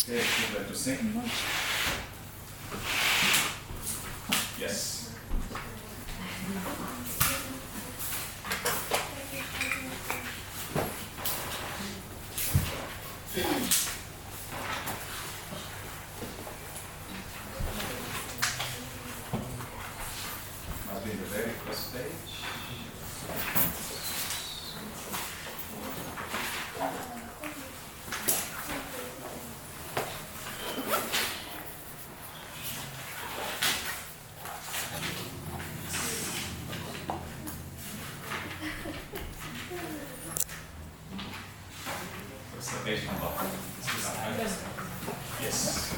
Okay, would you like to sing? Yes. Must be in the very first page. What's the page number? Yes.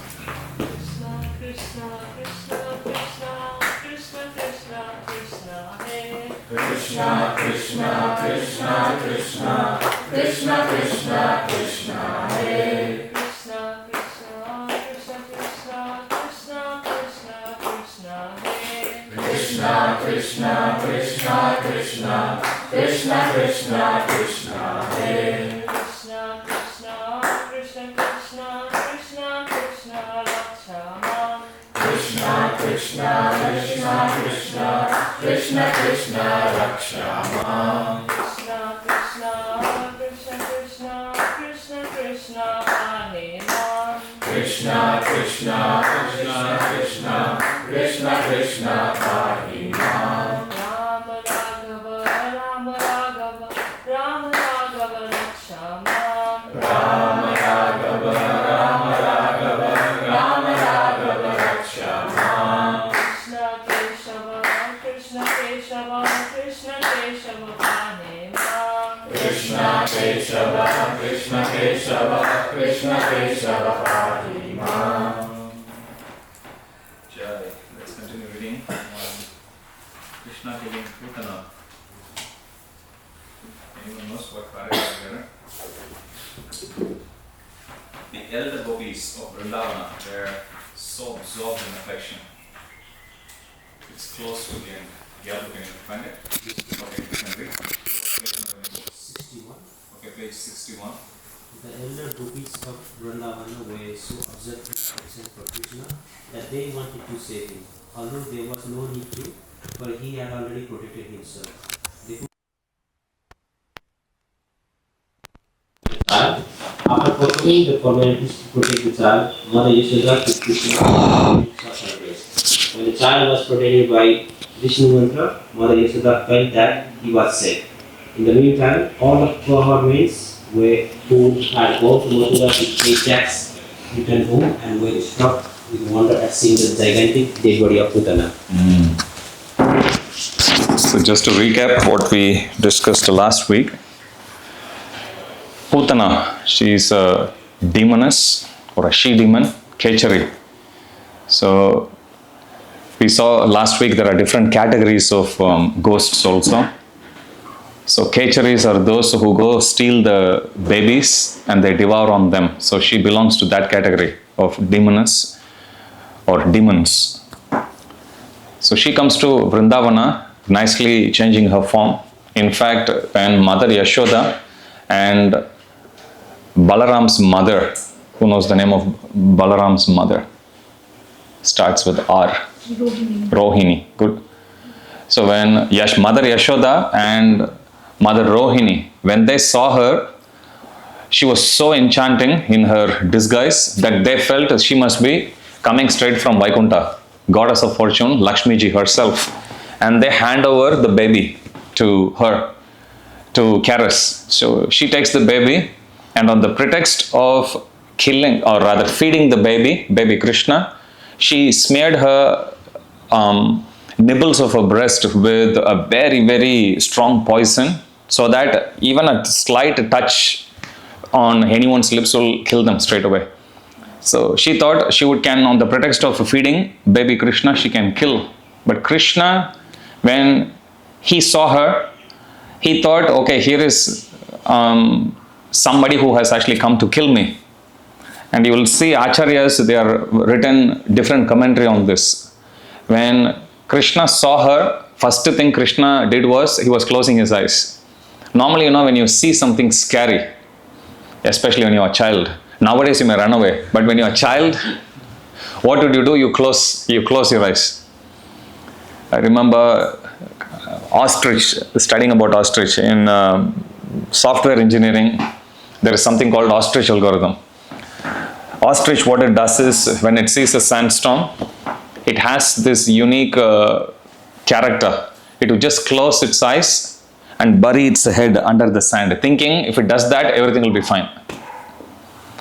Krishna, Krishna, Krishna, Krishna, Krishna, Krishna, Krishna, Hare. Krishna, Krishna, Krishna, Krishna, Krishna, Krishna, Krishna, Hare. Krishna, Krishna, Krishna, Krishna, Krishna, Krishna, Krishna, Hare. Krishna, Krishna, Krishna, Krishna, Krishna, Krishna, Krishna, Hare. Krishna, Krishna, Krishna, Krishna, Krishna, Krishna, Lakshama. Krishna, Krishna, Krishna, Krishna, Krishna, Krishna, Rakshama. Krishna, Krishna, Krishna, Krishna, Krishna, Krishna, Pahinam. Krishna, Krishna, Krishna, Krishna, Krishna, Krishna, Pahinam. Rama Raghava, Rama Raghava, Rama Raghava, Lakshama. Rama Raghava, Rama Raghava, Rama Raghava, Rakshama. Krishna Keshava, Krishna Keshava, Krishna Keshava, Pahinam. Krishna Keshava, Krishna Keshava, Krishna Keshava, Pahinam. Jai. Let's continue reading. Krishna killing Putana. Anyone knows what paragraph here? The elder gopis of Vrindavana were so absorbed in affection. It's close to the end. Yeah, can you find it? Okay, you can read. 61. Okay, page 61. The elder gopis of Vrindavana were so absorbed in affection for Krishna that they wanted to save him, although there was no need to, for he had already protected himself. They could after performing the formalities to protect the child, Mother Yashoda took Krishna to her breast. When the child was protected by Vishnu mantra, Mother Yashoda felt that he was safe. In the meantime, all the cohorts who had gone to Mathura to pay tax returned home and were struck with wonder at seeing the gigantic dead body of Putana. So just to recap what we discussed last week, Putana, she is a demoness or a she-demon, Kechari. So we saw last week there are different categories of ghosts also. So Kecharis are those who go steal the babies and they devour on them. So she belongs to that category of demoness or demons. So she comes to Vrindavana, nicely changing her form. In fact, when Mother Yashoda and Balaram's mother, who knows the name of Balaram's mother? Starts with R. Rohini. Good. So when Mother Yashoda and Mother Rohini, when they saw her, she was so enchanting in her disguise that they felt she must be coming straight from Vaikuntha, goddess of fortune, Lakshmi ji herself. And they hand over the baby to her to caress. So she takes the baby, and on the pretext of killing, or rather feeding the baby Krishna, she smeared her nibbles of her breast with a very, very strong poison, so that even a slight touch on anyone's lips will kill them straight away. So she thought she can, on the pretext of feeding baby Krishna, she can kill. But Krishna, when he saw her, he thought, okay, here is somebody who has actually come to kill me. And you will see Acharyas, they are written different commentary on this. When Krishna saw her, first thing Krishna did was, he was closing his eyes. Normally, when you see something scary, especially when you are a child, Nowadays you may run away, but when you're a child, what would you do? You close your eyes. I remember ostrich, studying about ostrich in software engineering. There is something called ostrich algorithm. Ostrich, what it does is when it sees a sandstorm, it has this unique character. It will just close its eyes and bury its head under the sand, thinking if it does that, everything will be fine.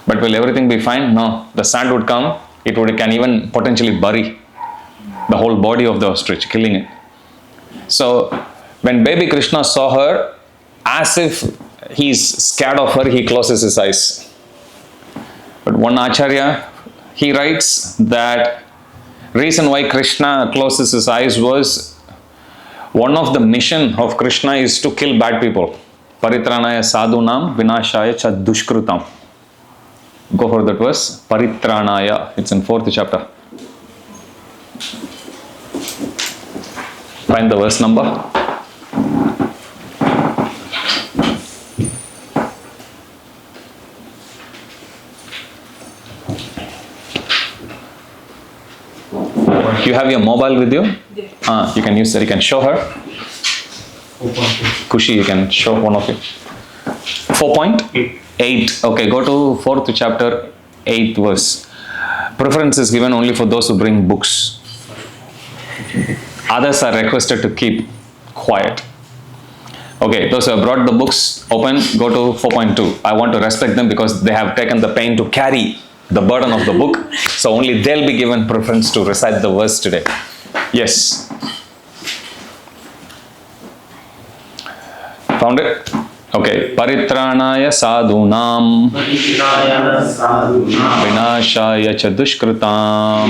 But will everything be fine? No. The sand would come, it can even potentially bury the whole body of the ostrich, killing it. So when baby Krishna saw her, as if he's scared of her, he closes his eyes. But one Acharya, he writes that reason why Krishna closes his eyes was one of the mission of Krishna is to kill bad people. Paritranaya sadhunam vinashaya cha dushkrutam. Go for that verse. Paritranaya. It's in 4th chapter. Find the verse number. You have your mobile with you? Yeah. You can use that. You can show her. Kushi, you can show one of you. 4.8. Okay, go to 4th chapter, 8th verse. Preference is given only for those who bring books. Others are requested to keep quiet. Okay, those who have brought the books, open, go to 4.2. I want to respect them because they have taken the pain to carry the burden of the book. So only they'll be given preference to recite the verse today. Yes. Found it? Okay. Paritranaya sadhunam vinashaya cha dushkritam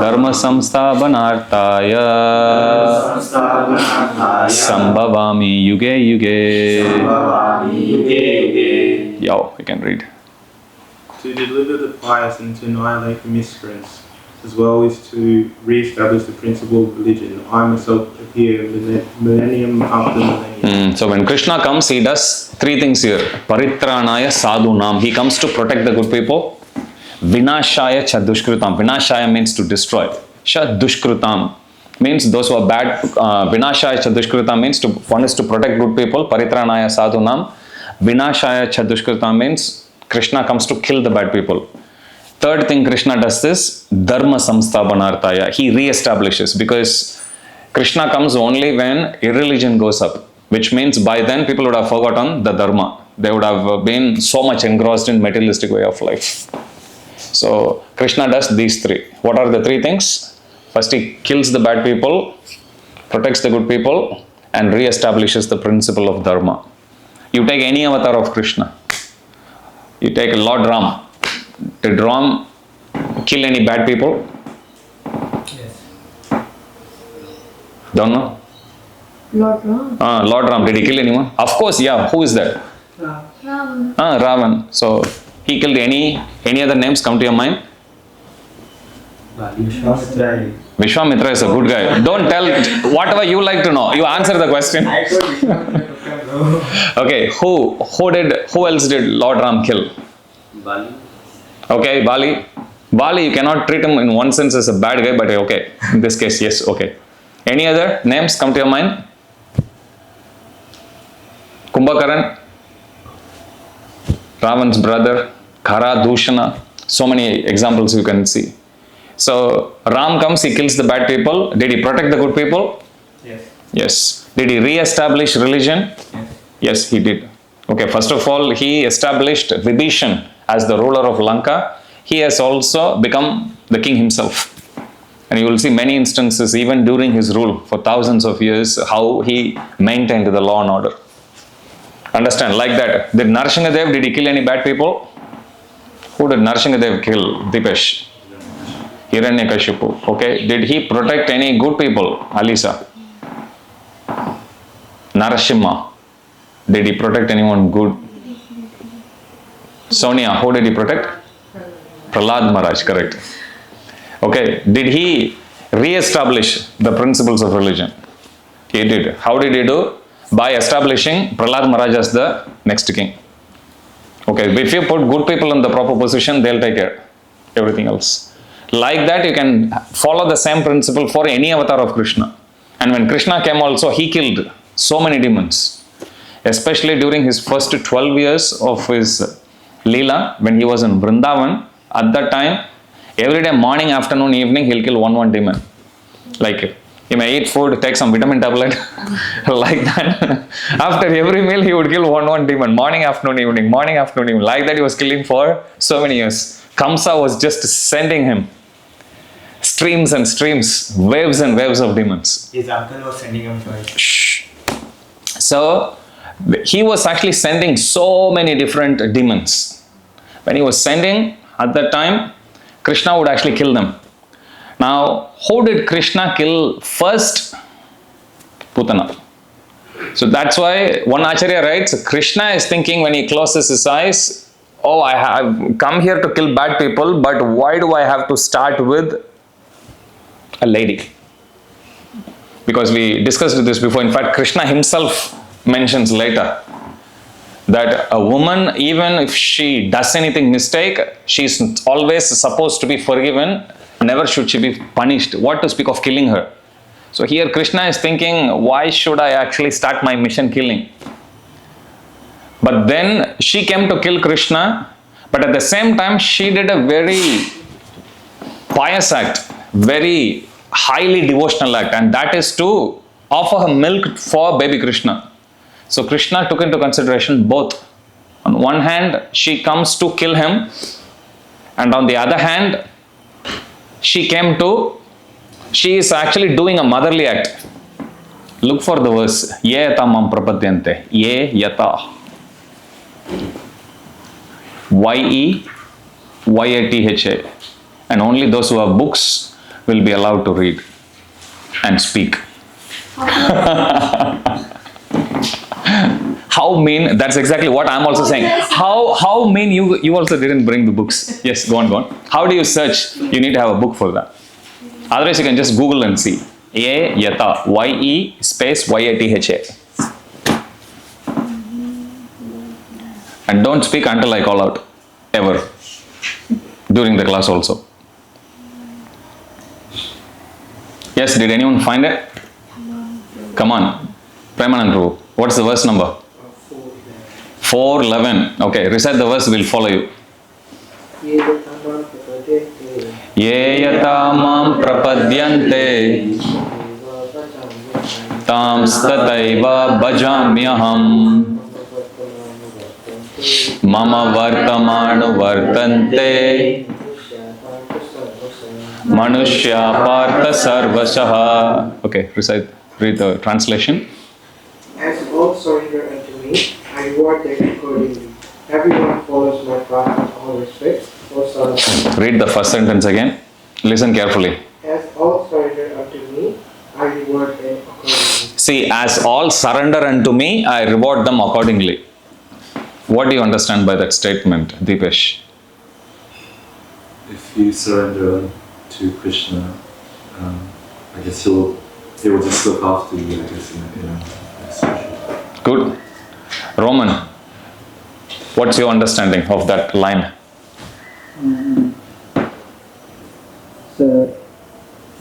dharma samsthapanarthaya sambhavami yuge yuge. Yo, you can read. To deliver the pious and to annihilate the miscreants, as well as to re-establish the principle of religion. I myself appear millennium after millennium. So when Krishna comes, he does three things here. Paritranaya sadhunam. He comes to protect the good people. Vinashaya cha dushkritam. Vinashaya means to destroy. Cha dushkritam means those who are bad. Vinashaya cha dushkritam means one is to protect good people. Paritranaya sadhunam. Vinashaya cha dushkritam means Krishna comes to kill the bad people. Third thing Krishna does is dharma samsthapanarthaya. He re-establishes, because Krishna comes only when irreligion goes up, which means by then people would have forgotten the dharma. They would have been so much engrossed in materialistic way of life. So Krishna does these three. What are the three things? First, he kills the bad people, protects the good people, and re-establishes the principle of dharma. You take any avatar of Krishna. You take Lord Ram. Did Ram kill any bad people? Yes. Don't know? Lord Ram. Lord Ram, did he kill anyone? Of course, yeah. Who is that? Ram. Ravan. So he killed any other names come to your mind? Vishwamitra is a good guy. Don't tell whatever you like to know. You answer the question. Okay, who else did Lord Ram kill? Bali. Okay, Bali. Bali, you cannot treat him in one sense as a bad guy, but okay. In this case, yes, okay. Any other names come to your mind? Kumbhakaran, Ravan's brother, Khara, Dushana, so many examples you can see. So, Ram comes, he kills the bad people. Did he protect the good people? Yes. Yes. Did he re-establish religion? Yes. Yes, he did. Okay, first of all, he established Vibhishan as the ruler of Lanka. He has also become the king himself. And you will see many instances, even during his rule for thousands of years, how he maintained the law and order. Understand, like that. Did Narsingadev, did he kill any bad people? Who did Narsingadev kill? Dipesh. Hiranyakashipu. Okay, did he protect any good people? Alisa. Narasimha. Did he protect anyone good? Sonia, who did he protect? Prahlad Maharaj, correct. Okay, did he re-establish the principles of religion? He did. How did he do? By establishing Prahlad Maharaj as the next king. Okay, if you put good people in the proper position, they'll take care everything else. Like that, you can follow the same principle for any avatar of Krishna. And when Krishna came also, he killed so many demons. Especially during his first 12 years of his Leela, when he was in Vrindavan, at that time, every day, morning, afternoon, evening, he'll kill one demon. Like, he may eat food, take some vitamin tablet, like that. After every meal, he would kill one demon, morning, afternoon, evening, morning, afternoon, evening. Like that, he was killing for so many years. Kamsa was just sending him streams and streams, waves and waves of demons. His uncle was sending him twice. Shh. So, he was actually sending so many different demons. When he was sending, at that time, Krishna would actually kill them. Now, who did Krishna kill first? Putana. So that's why one Acharya writes, Krishna is thinking when he closes his eyes, oh, I have come here to kill bad people, but why do I have to start with a lady? Because we discussed this before. In fact, Krishna himself mentions later that a woman, even if she does anything mistake, she's always supposed to be forgiven. Never should she be punished. What to speak of killing her? So here Krishna is thinking, why should I actually start my mission killing? But then she came to kill Krishna, but at the same time she did a very pious act, very highly devotional act, and that is to offer her milk for baby Krishna. So Krishna took into consideration both. On one hand, she comes to kill him, and on the other hand, she is actually doing a motherly act. Look for the verse. Ye yata mam prapadyante. Ye yata. Y-E-Y-A-T-H-A. And only those who have books will be allowed to read and speak. How mean? That's exactly what I'm also saying. How mean you also didn't bring the books? Yes, go on. How do you search? You need to have a book for that. Otherwise, you can just Google and see. A Yata. Y-E space Y-A-T-H-A. And don't speak until I call out. Ever. During the class also. Yes, did anyone find it? Come on. Premanand Prabhu. What's the verse number? 4:11. Okay, recite the verse, we'll follow you. Ye yata mam prapadyante tam stataiva bhajamyaham mama vartamanu vartante manushya partha sarvashaha. Okay, read the translation. As all surrender unto me, I reward them accordingly. Everyone follows my path with all respect, O son of man. Read the first sentence again. Listen carefully. As all surrender unto me, I reward them accordingly. See, as all surrender unto me, I reward them accordingly. What do you understand by that statement, Deepesh? If you surrender to Krishna, I guess he will just look after you, I guess, in a special. Good. Roman, what's your understanding of that line? So,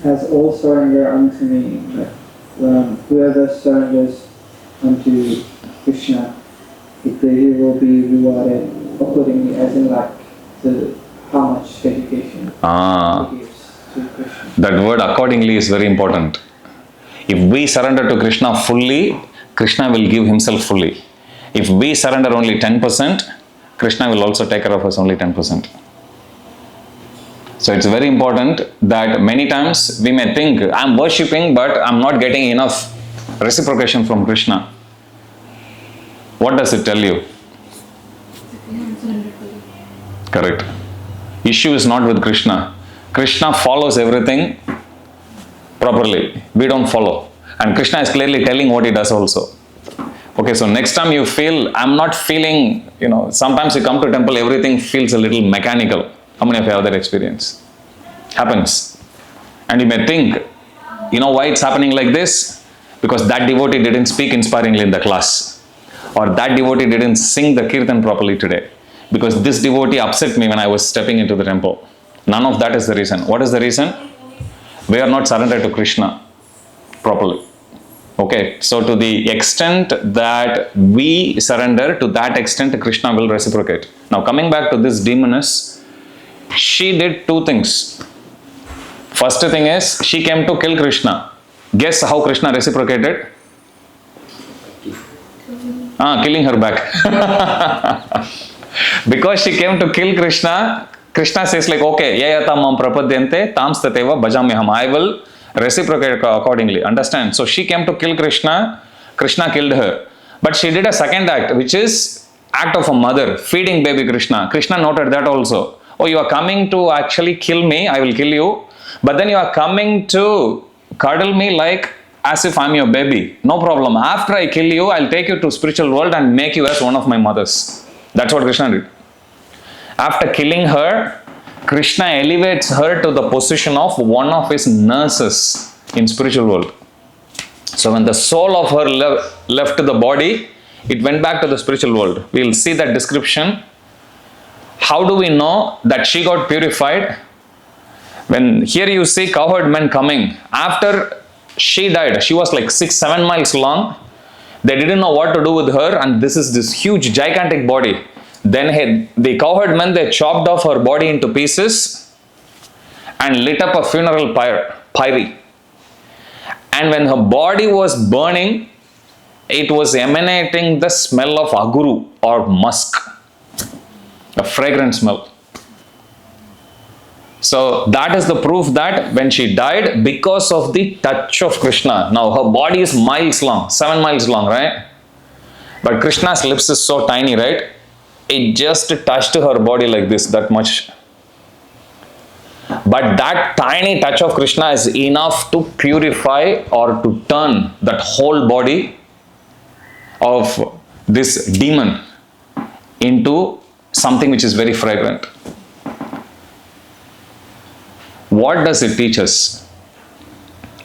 as all surrender unto me, whoever surrenders unto Krishna, he will be rewarded accordingly, as in like how much dedication he gives to Krishna. That word accordingly is very important. If we surrender to Krishna fully, Krishna will give himself fully. If we surrender only 10%, Krishna will also take care of us only 10%. So it's very important that many times we may think, I'm worshipping but I'm not getting enough reciprocation from Krishna. What does it tell you? Correct. Issue is not with Krishna. Krishna follows everything properly. We don't follow. And Krishna is clearly telling what he does also. Okay, so next time you feel, I'm not feeling, sometimes you come to temple, everything feels a little mechanical. How many of you have that experience? Happens. And you may think, why it's happening like this? Because that devotee didn't speak inspiringly in the class. Or that devotee didn't sing the kirtan properly today. because this devotee upset me when I was stepping into the temple. None of that is the reason. What is the reason? We are not surrendered to Krishna properly. Okay, so to the extent that we surrender, to that extent Krishna will reciprocate. Now coming back to this demoness, she did two things. First thing is, she came to kill Krishna. Guess how Krishna reciprocated? Killing her back. Because she came to kill Krishna, Krishna says like, okay, yayata mam prapadyante tam stateva bhajamyaham. I will reciprocate accordingly. Understand? So she came to kill Krishna, Krishna killed her. But she did a second act, which is act of a mother, feeding baby Krishna. Krishna noted that also. Oh, you are coming to actually kill me, I will kill you. But then you are coming to cuddle me like as if I'm your baby. No problem. After I kill you, I'll take you to spiritual world and make you as one of my mothers. That's what Krishna did. After killing her, Krishna elevates her to the position of one of his nurses in spiritual world. So when the soul of her left the body, it went back to the spiritual world. We'll see that description. How do we know that she got purified? When here you see cowherd men coming. After she died, she was like 6-7 miles long. They didn't know what to do with her, and this is this huge gigantic body. Then the cowherd men, they chopped off her body into pieces and lit up a funeral pyre. And when her body was burning, it was emanating the smell of aguru or musk, a fragrant smell. So that is the proof that when she died, because of the touch of Krishna. Now her body is miles long, 7 miles long, right? But Krishna's lips is so tiny, right? It just touched her body like this, that much. But that tiny touch of Krishna is enough to purify or to turn that whole body of this demon into something which is very fragrant. What does it teach us?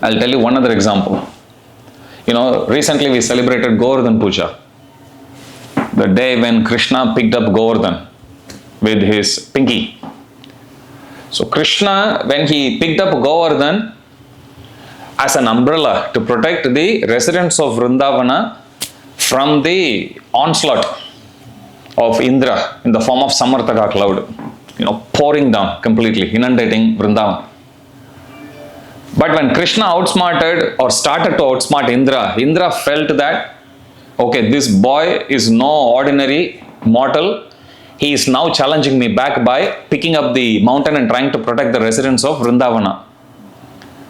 I'll tell you one other example. You know, recently we celebrated Govardhan Puja. The day when Krishna picked up Govardhan with his pinky. So Krishna, when he picked up Govardhan as an umbrella to protect the residents of Vrindavana from the onslaught of Indra in the form of Samartaka cloud, you know, pouring down completely, inundating Vrindavan. But when Krishna outsmarted or started to outsmart Indra, Indra felt that, okay, this boy is no ordinary mortal. He is now challenging me back by picking up the mountain and trying to protect the residents of Vrindavana.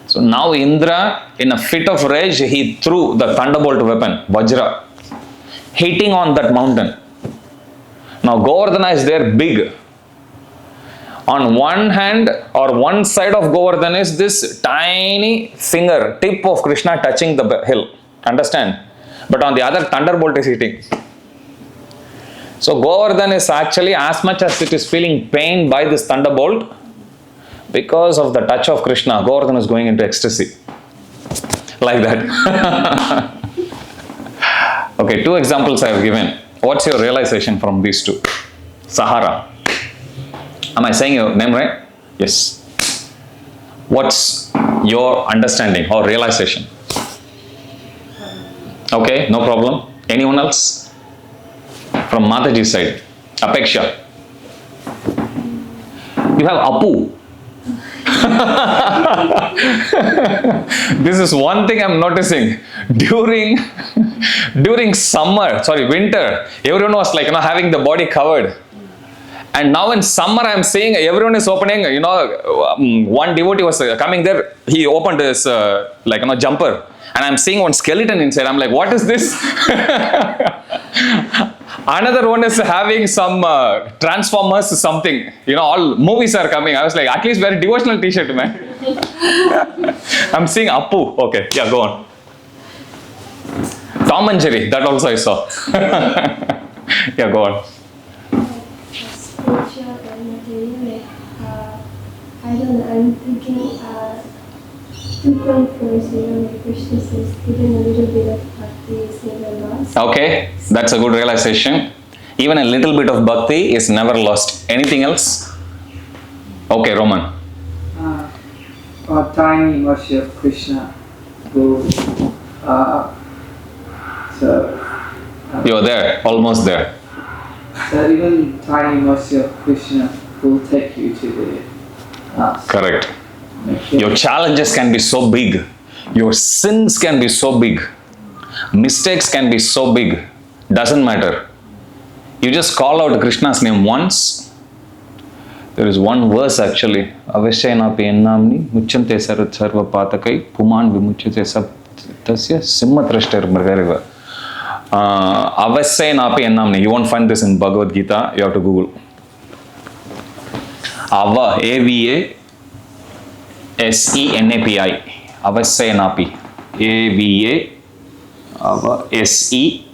So now Indra, in a fit of rage, he threw the thunderbolt weapon, Vajra, hitting on that mountain. Now Govardhana is there big. On one hand or one side of Govardhan is this tiny finger, tip of Krishna touching the hill. Understand? But on the other, thunderbolt is hitting. So Govardhan is actually, as much as it is feeling pain by this thunderbolt, because of the touch of Krishna, Govardhan is going into ecstasy. Like that. Okay, 2 examples I have given. What's your realization from these 2? Sahara. Am I saying your name right? Yes. What's your understanding or realization? Okay, no problem. Anyone else? From Mataji's side. Apeksha. You have Apu. This is one thing I'm noticing. During winter, everyone was like, having the body covered. And now in summer, I'm seeing everyone is opening, one devotee was coming there, he opened his, jumper. And I'm seeing one skeleton inside. I'm like, what is this? Another one is having some Transformers something. All movies are coming. I was like, at least wear a devotional t-shirt, man. I'm seeing Appu. Okay, yeah, go on. Tom and Jerry, that also I saw. Yeah, go on. I don't know, I'm thinking 2.4, like Krishna says, even a little bit of bhakti is never lost. Okay, that's a good realization. Even a little bit of bhakti is never lost. Anything else? Okay, Roman. Tiny mercy of Krishna who You're there, almost there. so even tiny mercy of Krishna will take you to the Correct. Your challenges can be so big. Your sins can be so big. Mistakes can be so big. Doesn't matter. You just call out Krishna's name once. There is one verse actually. Avashayanapi ennamni muchante sarva patakai puman vimuchate tasya simmatrashter mrgariva. Avashayanapi ennamni. You won't find this in Bhagavad Gita. You have to Google. Ava, A-V-A, S-E-N-A-P-I. Avashayanapi. A-V-A, Ava, S-E-A-V-A-S-E-N-A-P-I.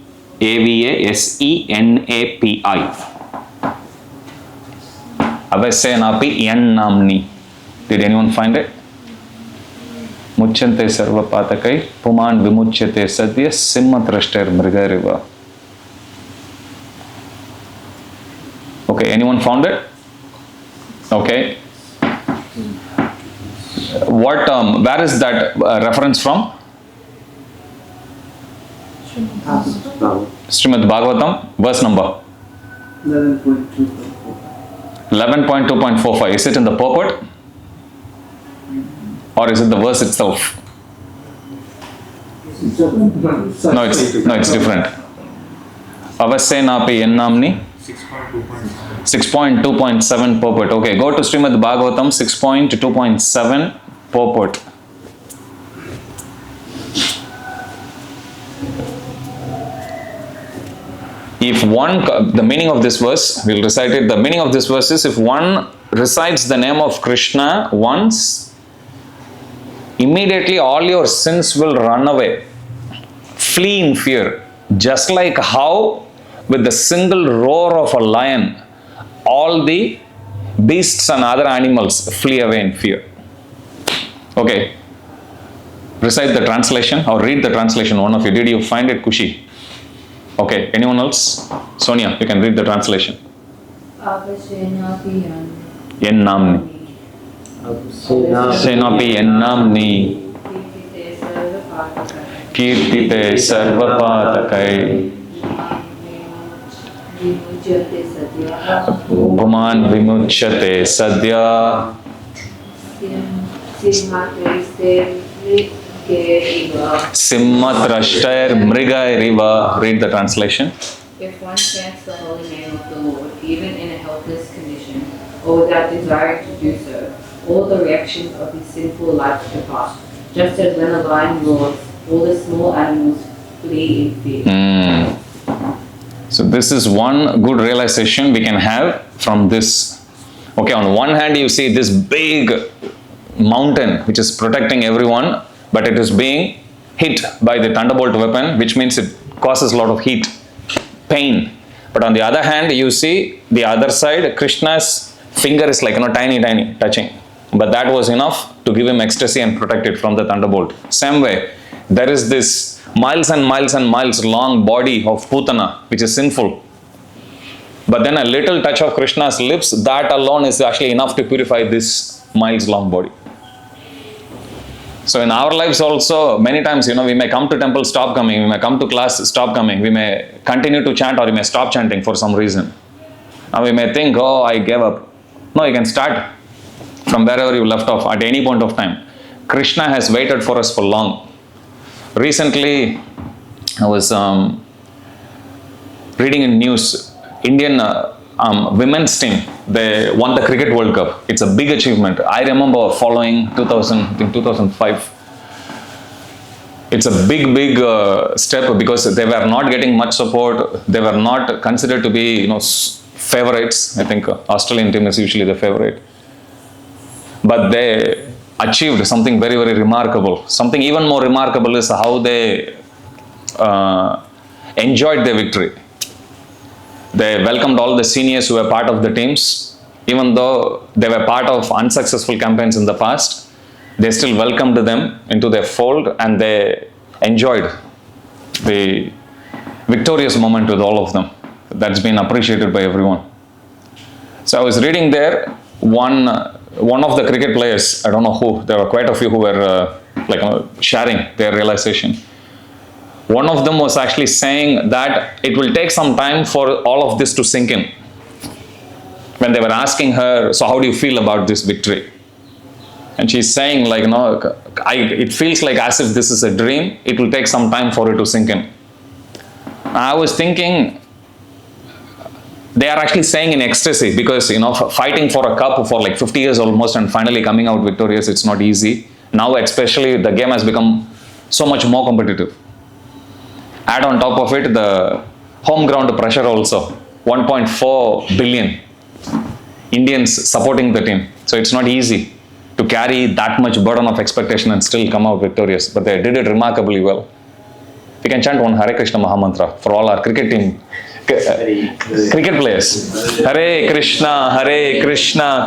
Avashayanapi ennamni. Did anyone find it? Muchante sarva patakai puman vimuchyate sadhya simmatrashter mrigariva. Okay, anyone found it? Okay. What? Where is that reference from? Srimad Bhagavatam, verse number 11.2.45. Is it in the purport? Or is it the verse itself? No, it's different. Avashayanapi ennamni 6.2.7 purport. Okay, go to Srimad Bhagavatam 6.2.7 purport. If one, the meaning of this verse, we'll recite it. The meaning of this verse is if one recites the name of Krishna once, immediately all your sins will run away. Flee in fear. Just like how with the single roar of a lion, all the beasts and other animals flee away in fear. Okay. Recite the translation or read the translation. One of you. Did you find it, Kushi? Okay. Anyone else? Sonia, you can read the translation. Ennamni. Senapi ennamni. Kirtite sarvapatakai. Puman vimuchyate sadhya. Simmatrashtair mrigairiva. Read the translation. If one chants the holy name of the Lord, even in a helpless condition, or without desire to do so, all the reactions of his sinful life depart. Just as when a lion roars, all the small animals flee in fear. So this is one good realization we can have from this. Okay, on one hand you see this big mountain which is protecting everyone, but it is being hit by the thunderbolt weapon, which means it causes a lot of heat, pain. But on the other hand, you see the other side, Krishna's finger is like, tiny touching. But that was enough to give him ecstasy and protect it from the thunderbolt. Same way, there is this miles and miles and miles long body of Putana, which is sinful. But then a little touch of Krishna's lips, that alone is actually enough to purify this miles long body. So in our lives also, many times, we may come to temple, stop coming. We may come to class, stop coming. We may continue to chant or we may stop chanting for some reason. Now we may think, oh, I gave up. No, you can start from wherever you left off at any point of time. Krishna has waited for us for long. Recently, I was reading in news, Indian women's team, they won the Cricket World Cup. It's a big achievement. I remember following 2005. It's a big step because they were not getting much support. They were not considered to be, favorites. I think Australian team is usually the favorite. But they achieved something very, very remarkable. Something even more remarkable is how they enjoyed their victory. They welcomed all the seniors who were part of the teams. Even though they were part of unsuccessful campaigns in the past, they still welcomed them into their fold and they enjoyed the victorious moment with all of them. that's been appreciated by everyone. So I was reading there, one of the cricket players, I don't know who, there were quite a few who were sharing their realization. One of them was actually saying that it will take some time for all of this to sink in. When they were asking her, so how do you feel about this victory? And she's saying it feels like as if this is a dream, it will take some time for it to sink in. I was thinking, they are actually saying in ecstasy because, fighting for a cup for 50 years almost and finally coming out victorious, it's not easy. Now especially the game has become so much more competitive. Add on top of it the home ground pressure also. 1.4 billion Indians supporting the team. So it's not easy to carry that much burden of expectation and still come out victorious. But they did it remarkably well. We can chant one Hare Krishna Mahamantra for all our cricket team, cricket players. Hare Krishna,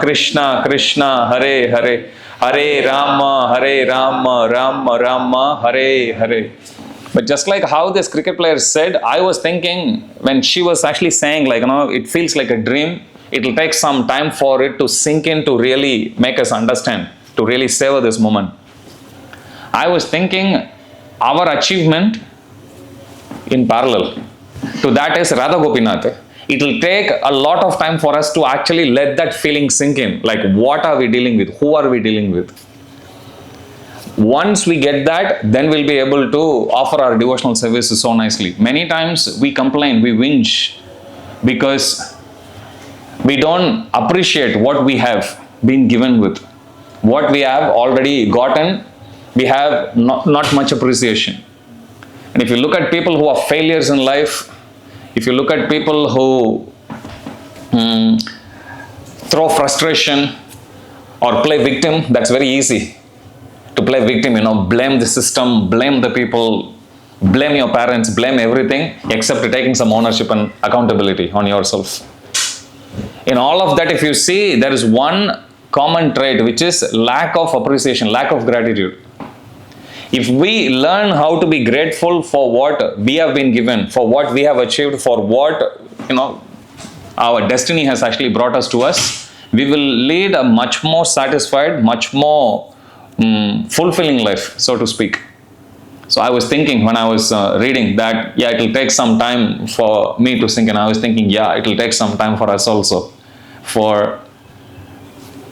Krishna Krishna, Hare Hare, Hare Rama, Rama Rama, Hare Hare. But just like how this cricket player said, I was thinking when she was actually saying it feels like a dream, it will take some time for it to sink in to really make us understand, to really savor this moment. I was thinking our achievement in parallel to that is Radha Gopinath. It will take a lot of time for us to actually let that feeling sink in. What are we dealing with? Who are we dealing with? Once we get that, then we'll be able to offer our devotional services so nicely. Many times we complain, we whinge because we don't appreciate what we have been given with. What we have already gotten, we have not much appreciation. And if you look at people who are failures in life, if you look at people who throw frustration or play victim, that's very easy. To play victim, blame the system, blame the people, blame your parents, blame everything except taking some ownership and accountability on yourself. In all of that, if you see, there is one common trait, which is lack of appreciation, lack of gratitude. If we learn how to be grateful for what we have been given, for what we have achieved, for what our destiny has actually brought us to us, we will lead a much more satisfied, much more fulfilling life, so to speak. So I was thinking when I was reading that, it will take some time for me to sink in. I was thinking, it will take some time for us also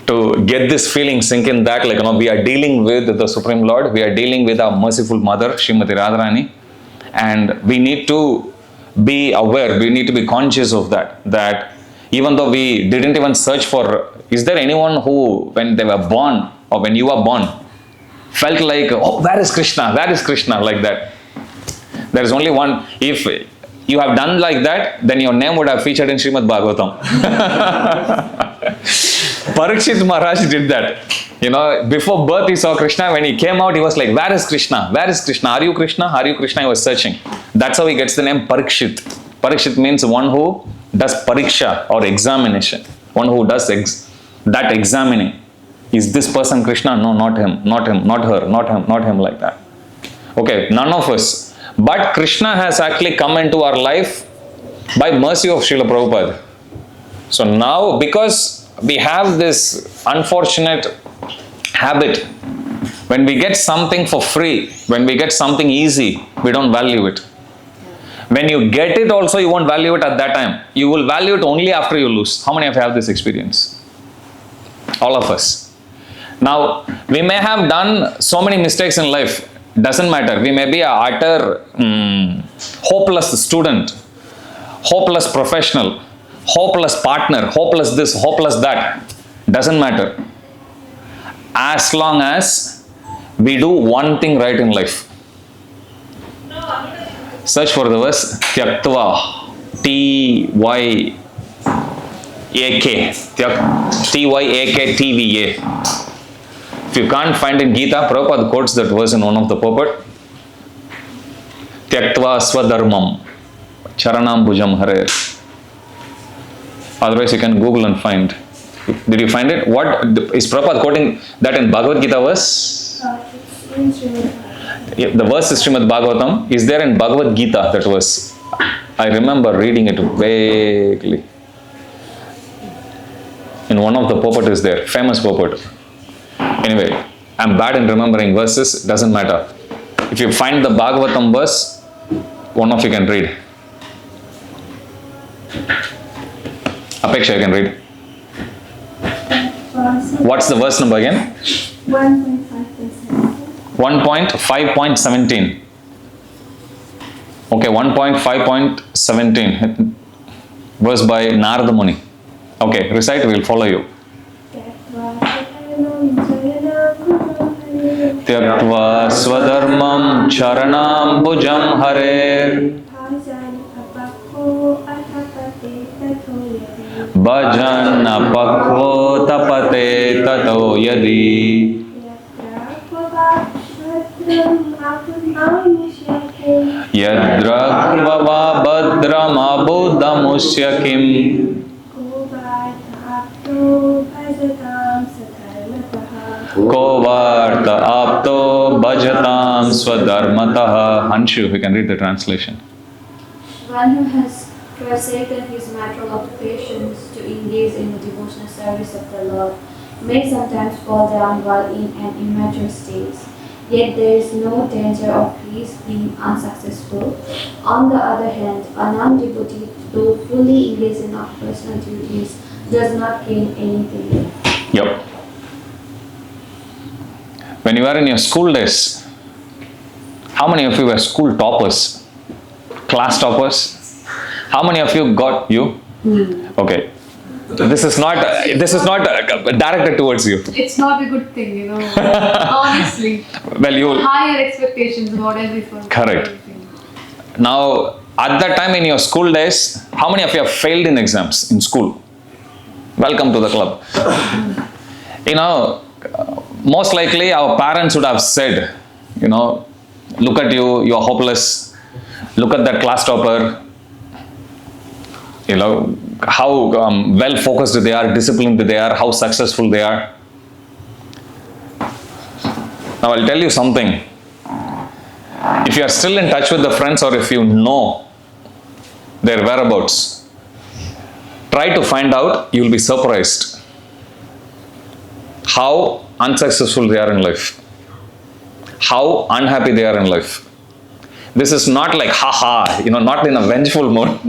to get this feeling sink in that we are dealing with the Supreme Lord, we are dealing with our merciful mother, Srimati Radharani, and we need to be aware, we need to be conscious of that even though we didn't even search for, is there anyone who when they were born or when you were born felt where is Krishna, like that? There is only one. If you have done like that, then your name would have featured in Srimad Bhagavatam. Parikshit Maharaj did that. Before birth he saw Krishna. When he came out, he was like, where is Krishna? Where is Krishna? Are you Krishna? Are you Krishna? He was searching. That's how he gets the name Parikshit. Parikshit means one who does pariksha or examination. One who does that examining. Is this person Krishna? No, not him, not him, not her, not him, not him, like that. Okay, none of us. But Krishna has actually come into our life by mercy of Srila Prabhupada. So now, because we have this unfortunate habit, when we get something for free, when we get something easy, we don't value it. When you get it also, you won't value it at that time. You will value it only after you lose. How many of you have this experience? All of us. Now, we may have done so many mistakes in life. Doesn't matter. We may be an utter hopeless student, hopeless professional, hopeless partner, hopeless this, hopeless that. Doesn't matter. As long as we do one thing right in life. Search for the verse Tyaktva, T-Y-A-K, T-Y-A-K, T-V-A. If you can't find in Gita, Prabhupada quotes that verse in one of the purport. Tyaktva swadharmam, charanam bhujam hare. Otherwise you can Google and find. Did you find it? What is Prabhupada quoting that in Bhagavad Gita verse? It's in Srimad Bhagavatam. The verse is Srimad Bhagavatam. Is there in Bhagavad Gita that verse? I remember reading it vaguely. In one of the poetry there, famous poet. Anyway, I'm bad in remembering verses, doesn't matter. If you find the Bhagavatam verse, one of you can read. Apeksha, you can read. What's the verse number again? 1.5.17. Okay, 1.5.17. Verse by Narada Muni. Okay, recite, we'll follow you. Tyaktva swadharmam charanam bhujam harer bhajan apakvo tapate tato yadi yadragvava badram abudamusyakim Kovarta apto bhajatam swadharmataha. Hanshu, we can read the translation. One who has forsaken his natural occupations to engage in the devotional service of the Lord may sometimes fall down while in an immature state. Yet there is no danger of his being unsuccessful. On the other hand, a non-devotee, though fully engaged in our personal duties, does not gain anything. Yep. When you were in your school days, how many of you were school toppers? Class toppers? How many of you got you? Okay. This is not directed towards you. It's not a good thing, you know. Honestly. Well, you Higher expectations about everything. correct. Now, at that time in your school days, how many of you have failed in exams in school? Welcome to the club. You know, most likely our parents would have said, you know, look at you, you're hopeless. Look at that class topper. You know, how well focused they are, disciplined they are, how successful they are. Now I'll tell you something. If you are still in touch with the friends or if you know their whereabouts, try to find out, you will be surprised how unsuccessful they are in life, how unhappy they are in life. This is not like haha, you know, not in a vengeful mode.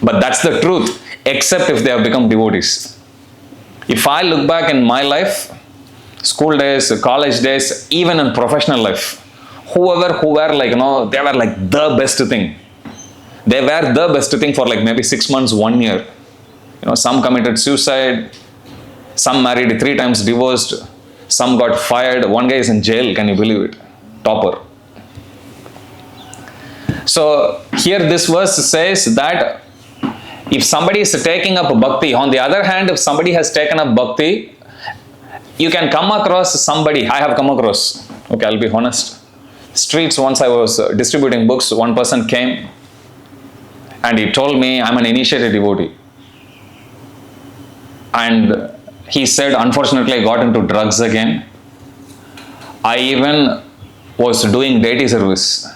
But that's the truth, except if they have become devotees. If I look back in my life, school days, college days, even in professional life, who were like, you know, they were like the best thing. They were the best thing for like maybe 6 months, 1 year. You know, some committed suicide, some married 3 times, divorced, some got fired, one guy is in jail, can you believe it? Topper. So here this verse says that if somebody is taking up bhakti, on the other hand, if somebody has taken up bhakti, you can come across somebody, I have come across, okay, I'll be honest. Streets, once I was distributing books, one person came and he told me, I'm an initiated devotee. And he said, unfortunately, I got into drugs again. I even was doing deity service.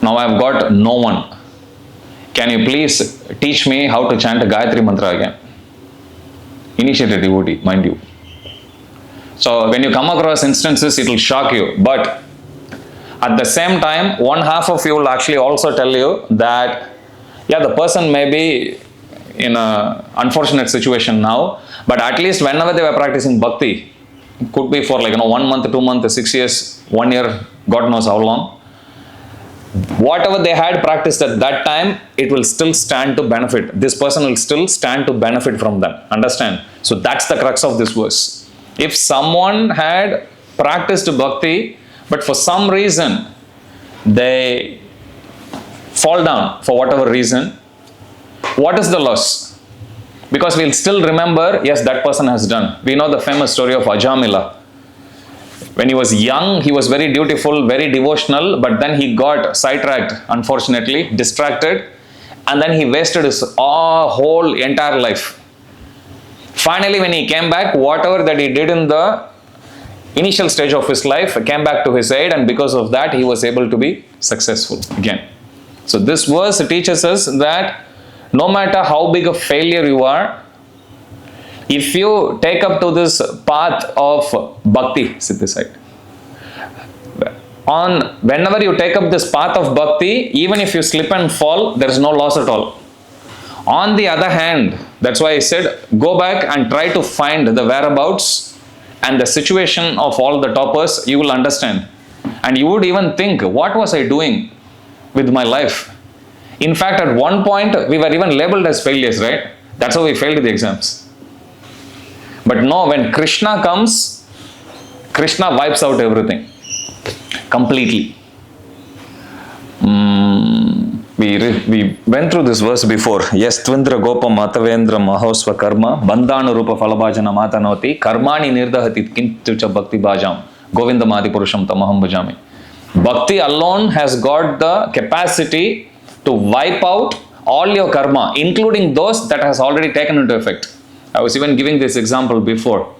Now I've got no one. Can you please teach me how to chant a Gayatri mantra again? Initiated devotee, mind you. So when you come across instances, it will shock you. But at the same time, one half of you will actually also tell you that, yeah, the person may be in an unfortunate situation now, but at least whenever they were practicing bhakti, it could be for like 1 month, 2 months, 6 years, 1 year, God knows how long. Whatever they had practiced at that time, it will still stand to benefit. This person will still stand to benefit from them. Understand? So that's the crux of this verse. If someone had practiced bhakti, but for some reason they fall down for whatever reason, what is the loss? Because we'll still remember, yes, that person has done. We know the famous story of Ajamila. When he was young, he was very dutiful, very devotional, but then he got sidetracked, unfortunately, distracted, and then he wasted his whole entire life. Finally, when he came back, whatever that he did in the initial stage of his life came back to his aid, and because of that, he was able to be successful again. So this verse teaches us that no matter how big a failure you are, if you take up to this path of bhakti, sit this side. Whenever you take up this path of bhakti, even if you slip and fall, there is no loss at all. On the other hand, that's why I said, go back and try to find the whereabouts and the situation of all the toppers, you will understand. And you would even think, what was I doing with my life? In fact, at one point, we were even labeled as failures, right? That's how we failed the exams. But no, when Krishna comes, Krishna wipes out everything completely. We went through this verse before. Yes, Tvindra Gopa Matavendra Mahosva Karma Bandhana Rupa Falabhajana Matanoti Karmani Nirdahati Kintucha Bhakti Bhajam Govinda Madi Purusham Tamaham Bhajami. Bhakti alone has got the capacity to wipe out all your karma, including those that has already taken into effect. I was even giving this example before.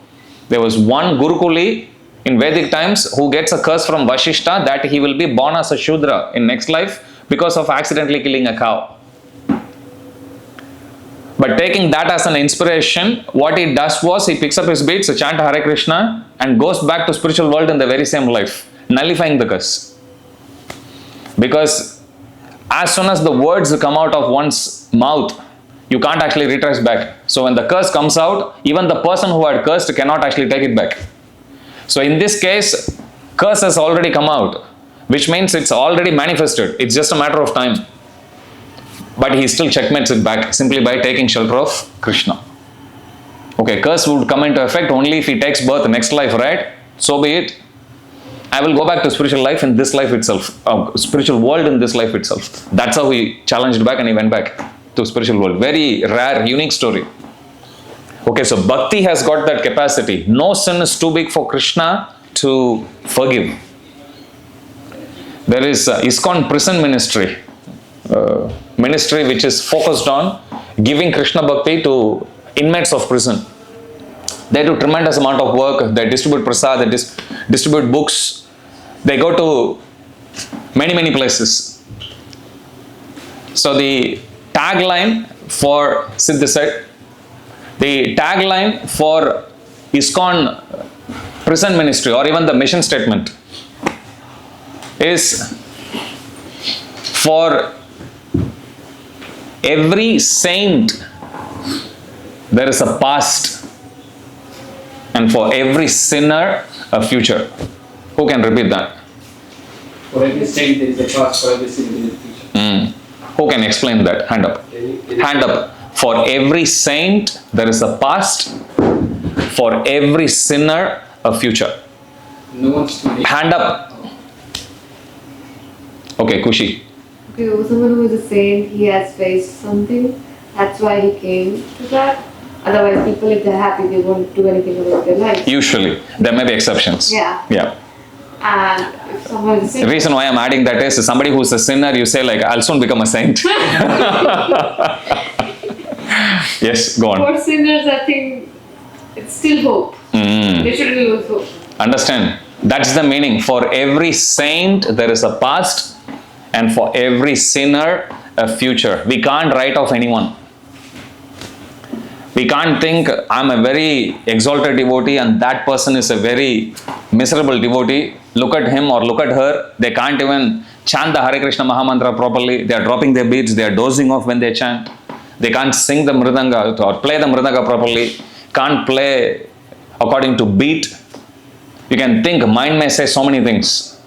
There was one Gurukuli in Vedic times who gets a curse from Vashishta that he will be born as a Shudra in next life because of accidentally killing a cow. But taking that as an inspiration, what he does was he picks up his beads, chant Hare Krishna and goes back to spiritual world in the very same life, nullifying the curse. Because as soon as the words come out of one's mouth, you can't actually retrace back. So when the curse comes out, even the person who had cursed cannot actually take it back. So in this case, curse has already come out, which means it's already manifested. It's just a matter of time. But he still checkmates it back simply by taking shelter of Krishna. Okay, curse would come into effect only if he takes birth next life, right? So be it. I will go back to spiritual life in this life itself, spiritual world in this life itself. That's how he challenged back and he went back to spiritual world. Very rare, unique story. Okay, so bhakti has got that capacity. No sin is too big for Krishna to forgive. There is ISKCON prison ministry, ministry which is focused on giving Krishna bhakti to inmates of prison. They do tremendous amount of work. They distribute prasad, they distribute books. They go to many places. So the tagline for the tagline for ISKCON prison ministry or even the mission statement is, for every saint there is a past and for every sinner a future. Who can repeat that? For every saint there is a past, for every sinner there is a future. Who can explain that? Hand up. Hand up. For every saint there is a past, for every sinner a future. No one's too late. Hand up. Okay, Kushi. Okay, someone who is a saint, he has faced something. That's why he came to that. Otherwise, people, if they're happy, they won't do anything about their life. Usually, there may be exceptions. Yeah. Yeah. And if someone is a The saint, reason why I'm adding that is somebody who's a sinner, you say like, I'll soon become a saint. Yes, go on. for sinners, I think it's still hope. They shouldn't lose hope. Understand? That's the meaning. For every saint, there is a past, and for every sinner, a future. We can't write off anyone. We can't think I'm a very exalted devotee and that person is a very miserable devotee. Look at him or look at her. They can't even chant the Hare Krishna Mahamantra properly. They are dropping their beads. They are dozing off when they chant. They can't sing the mridanga or play the mridanga properly. Can't play according to beat. You can think, mind may say so many things.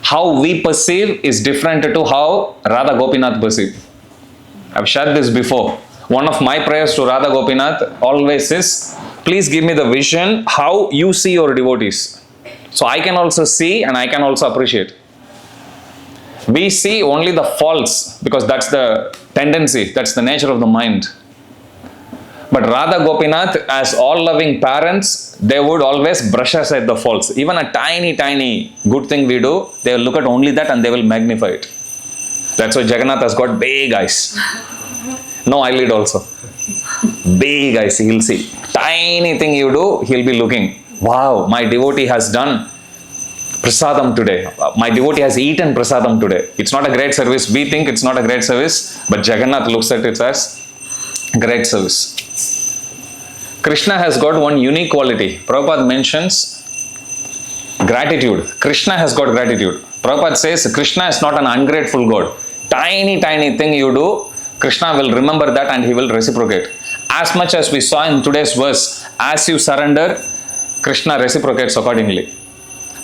How we perceive is different to how Radha Gopinath perceive. I've shared this before. One of my prayers to Radha Gopinath always is, please give me the vision how you see your devotees. So I can also see and I can also appreciate. We see only the faults because that's the tendency, that's the nature of the mind. But Radha Gopinath, as all loving parents, they would always brush aside the faults. Even a tiny good thing we do, they will look at only that and they will magnify it. That's why Jagannath has got big eyes. No eyelid also. Big eyes, he'll see. Tiny thing you do, he'll be looking. Wow, my devotee has done prasadam today. My devotee has eaten prasadam today. It's not a great service. We think it's not a great service, but Jagannath looks at it as great service. Krishna has got one unique quality. Prabhupada mentions gratitude. Krishna has got gratitude. Prabhupada says Krishna is not an ungrateful God. Tiny thing you do, Krishna will remember that and he will reciprocate. As much as we saw in today's verse, as you surrender, Krishna reciprocates accordingly.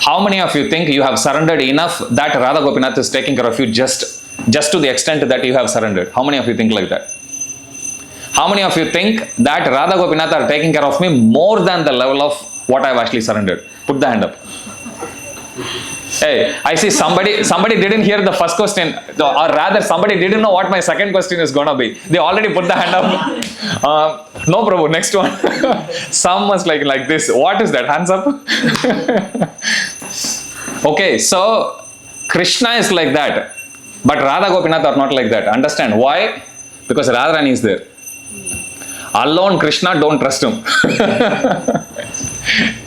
How many of you think you have surrendered enough that Radha Gopinath is taking care of you just to the extent that you have surrendered? How many of you think like that? How many of you think that Radha Gopinath are taking care of me more than the level of what I have actually surrendered? Put the hand up. Hey, I see somebody didn't hear the first question, or rather somebody didn't know what my second question is gonna be. They already put the hand up. No Prabhu, next one. Some must like this. What is that? Hands up. Okay, so Krishna is like that, but Radha Gopinath are not like that. Understand why? Because Radharani is there. Alone Krishna, don't trust him.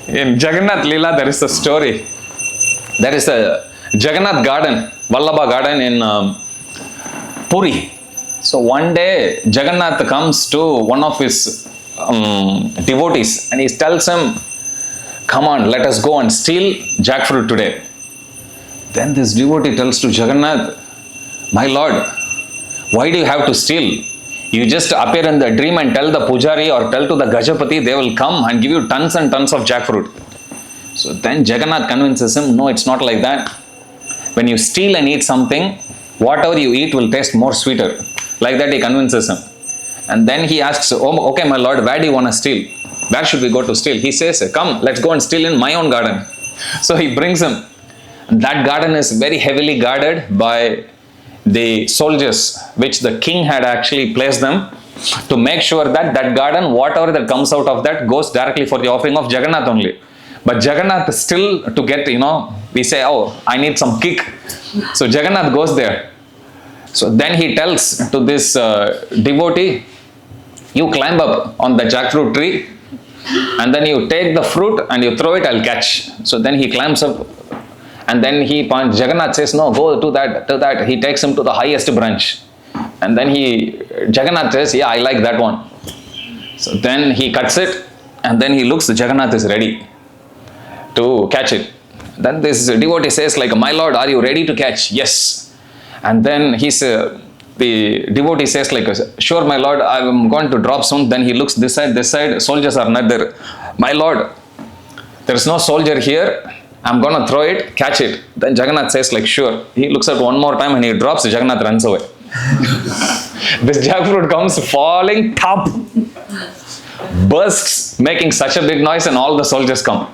In Jagannath Leela, there is a story. There is a Jagannath garden, Vallabha garden in Puri. So one day Jagannath comes to one of his devotees and he tells him, come on, let us go and steal jackfruit today. Then this devotee tells to Jagannath, my lord, why do you have to steal? You just appear in the dream and tell the pujari or tell to the Gajapati, they will come and give you tons and tons of jackfruit. So then Jagannath convinces him, no, it's not like that. When you steal and eat something, whatever you eat will taste more sweeter. Like that he convinces him. And then he asks, oh, okay, my lord, where do you want to steal? Where should we go to steal? He says, come, let's go and steal in my own garden. So he brings him. That garden is very heavily guarded by the soldiers, which the king had actually placed them to make sure that that garden, whatever that comes out of that, goes directly for the offering of Jagannath only. But Jagannath still to get, we say, oh, I need some kick. So Jagannath goes there. So then he tells to this devotee, you climb up on the jackfruit tree and then you take the fruit and you throw it, I'll catch. So then he climbs up and then he points, Jagannath says, no, go to that. He takes him to the highest branch. And then Jagannath says, yeah, I like that one. So then he cuts it and then he looks, Jagannath is ready to catch it. Then this devotee says my lord, are you ready to catch? Yes. And then the devotee says sure my lord, I am going to drop soon. Then he looks this side, soldiers are not there. My lord, there is no soldier here. I'm going to throw it, catch it. Then Jagannath says sure. He looks at one more time and he drops, Jagannath runs away. This jackfruit comes falling, top, bursts, making such a big noise and all the soldiers come.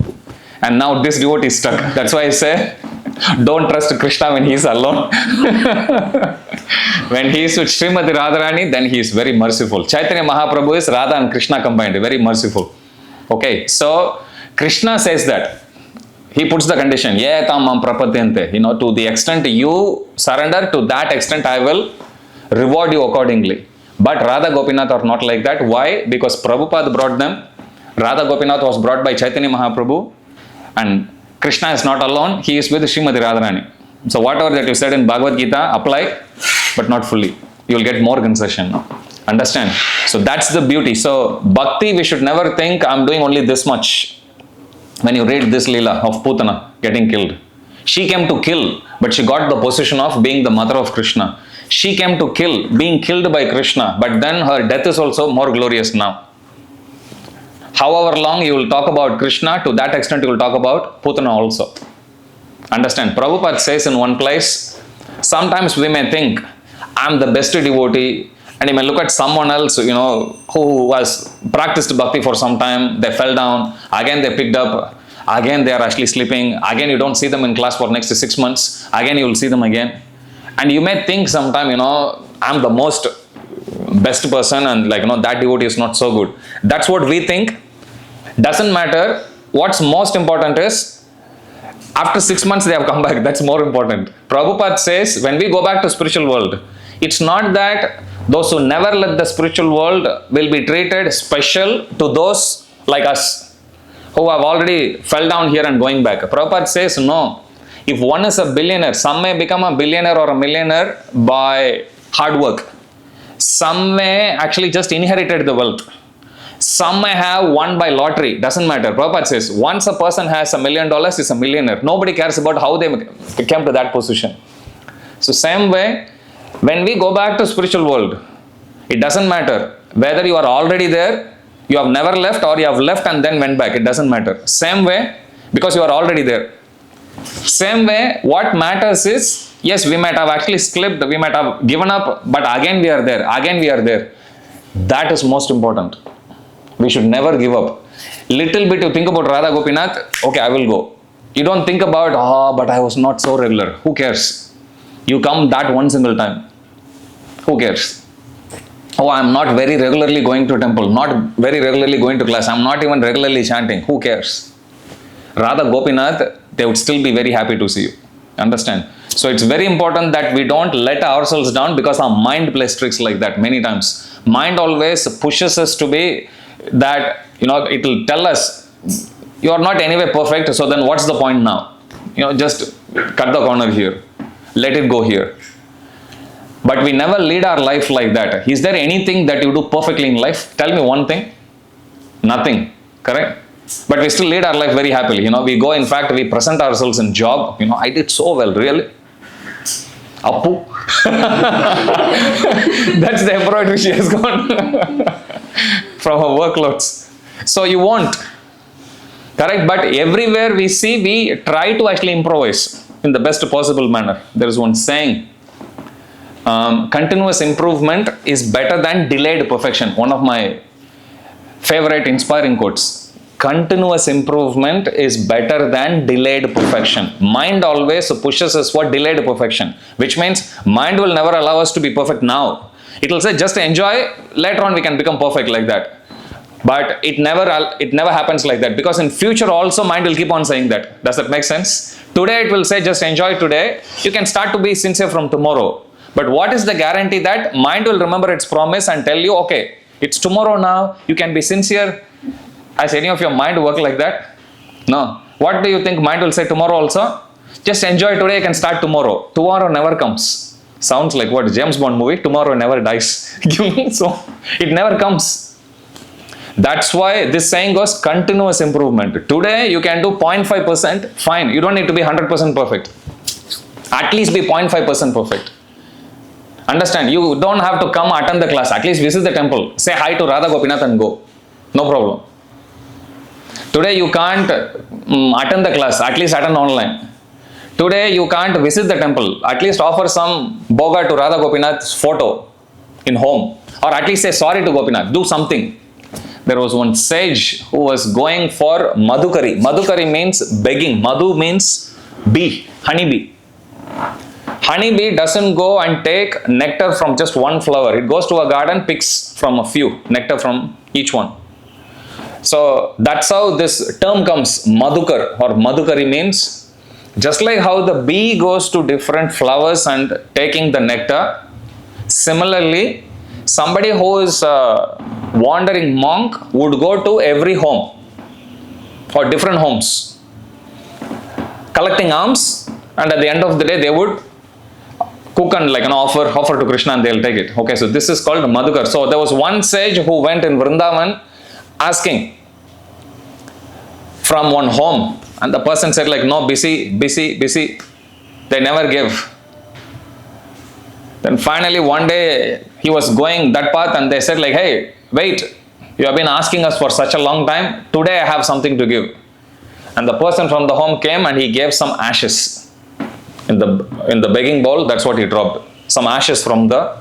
And now this devotee is stuck. That's why I say, don't trust Krishna when he is alone. When he is with Srimati Radharani, then he is very merciful. Chaitanya Mahaprabhu is Radha and Krishna combined, very merciful. Okay, so Krishna says that. He puts the condition, yetam prapatyante, to the extent you surrender, to that extent I will reward you accordingly. But Radha Gopinath are not like that. Why? Because Prabhupada brought them. Radha Gopinath was brought by Chaitanya Mahaprabhu. And Krishna is not alone, he is with Srimati Radharani. So whatever that you said in Bhagavad Gita, apply, but not fully. You will get more concession. Understand? So that's the beauty. So bhakti, we should never think I'm doing only this much. When you read this Leela of Putana getting killed, she came to kill, but she got the position of being the mother of Krishna. She came to kill, being killed by Krishna, but then her death is also more glorious now. However long you will talk about Krishna, to that extent you will talk about Putana also. Understand? Prabhupada says in one place, sometimes we may think, I'm the best devotee, and you may look at someone else, who has practiced bhakti for some time, they fell down, again they picked up, again they are actually sleeping, again you don't see them in class for next 6 months, again you will see them again. And you may think sometime, I'm the most best person and that devotee is not so good. That's what we think. Doesn't matter. What's most important is, after 6 months they have come back. That's more important. Prabhupada says, when we go back to spiritual world, it's not that those who never left the spiritual world will be treated special to those like us, who have already fell down here and going back. Prabhupada says, no, If one is a billionaire, some may become a billionaire or a millionaire by hard work. Some may actually just inherited the wealth. Some may have won by lottery. Doesn't matter. Prabhupada says, once a person has $1 million, he's a millionaire. Nobody cares about how they came to that position. So same way, when we go back to spiritual world, it doesn't matter whether you are already there, you have never left, or you have left and then went back. It doesn't matter. Same way, because you are already there. Same way, what matters is, yes, we might have actually slipped, we might have given up, but again we are there, again we are there. That is most important. We should never give up. Little bit you think about Radha Gopinath, okay, I will go. You don't think about, but I was not so regular. Who cares? You come that one single time. Who cares? Oh, I'm not very regularly going to temple, not very regularly going to class, I'm not even regularly chanting. Who cares? Radha Gopinath, they would still be very happy to see you. Understand? So it's very important that we don't let ourselves down, because our mind plays tricks like that many times. Mind always pushes us to be that, it will tell us, you are not anyway perfect, so then what's the point now? Just cut the corner here. Let it go here. But we never lead our life like that. Is there anything that you do perfectly in life? Tell me one thing. Nothing. Correct? But we still lead our life very happily. We go, in fact, we present ourselves in job. I did so well, really. Appu. That's the embroidery she has gone from her workloads. So you won't. Correct? But everywhere we see, we try to actually improvise in the best possible manner. There is one saying, continuous improvement is better than delayed perfection. One of my favorite inspiring quotes. Continuous improvement is better than delayed perfection. Mind always pushes us for delayed perfection, which means mind will never allow us to be perfect now. It will say, just enjoy, later on we can become perfect like that. But it never happens like that, because in future also mind will keep on saying that. Does that make sense? Today it will say, just enjoy today. You can start to be sincere from tomorrow. But what is the guarantee that mind will remember its promise and tell you, okay, it's tomorrow now, you can be sincere. Has any of your mind work like that? No. What do you think mind will say tomorrow also? Just enjoy today, you can start tomorrow. Tomorrow never comes. Sounds like what? James Bond movie, tomorrow never dies. So, it never comes. That's why this saying goes, continuous improvement. Today you can do 0.5%, fine. You don't need to be 100% perfect. At least be 0.5% perfect. Understand? You don't have to come attend the class. At least visit the temple. Say hi to Radha Gopinath and go. No problem. Today you can't attend the class, at least attend online. Today you can't visit the temple, at least offer some boga to Radha Gopinath's photo in home. Or at least say sorry to Gopinath, do something. There was one sage who was going for madhukari. Madhukari means begging. Madhu means bee, honeybee. Honeybee doesn't go and take nectar from just one flower. It goes to a garden, picks from a few, nectar from each one. So that's how this term comes, madhukar or madhukari means, just like how the bee goes to different flowers and taking the nectar, similarly, somebody who is a wandering monk would go to every home or different homes, collecting alms, and at the end of the day they would cook and offer to Krishna and they'll take it. Okay, so this is called madhukar. So there was one sage who went in Vrindavan asking from one home, and the person said no, busy. They never give. Then finally one day he was going that path and they said hey, wait, you have been asking us for such a long time, today I have something to give. And the person from the home came and he gave some ashes in the begging bowl. That's what he dropped, some ashes from the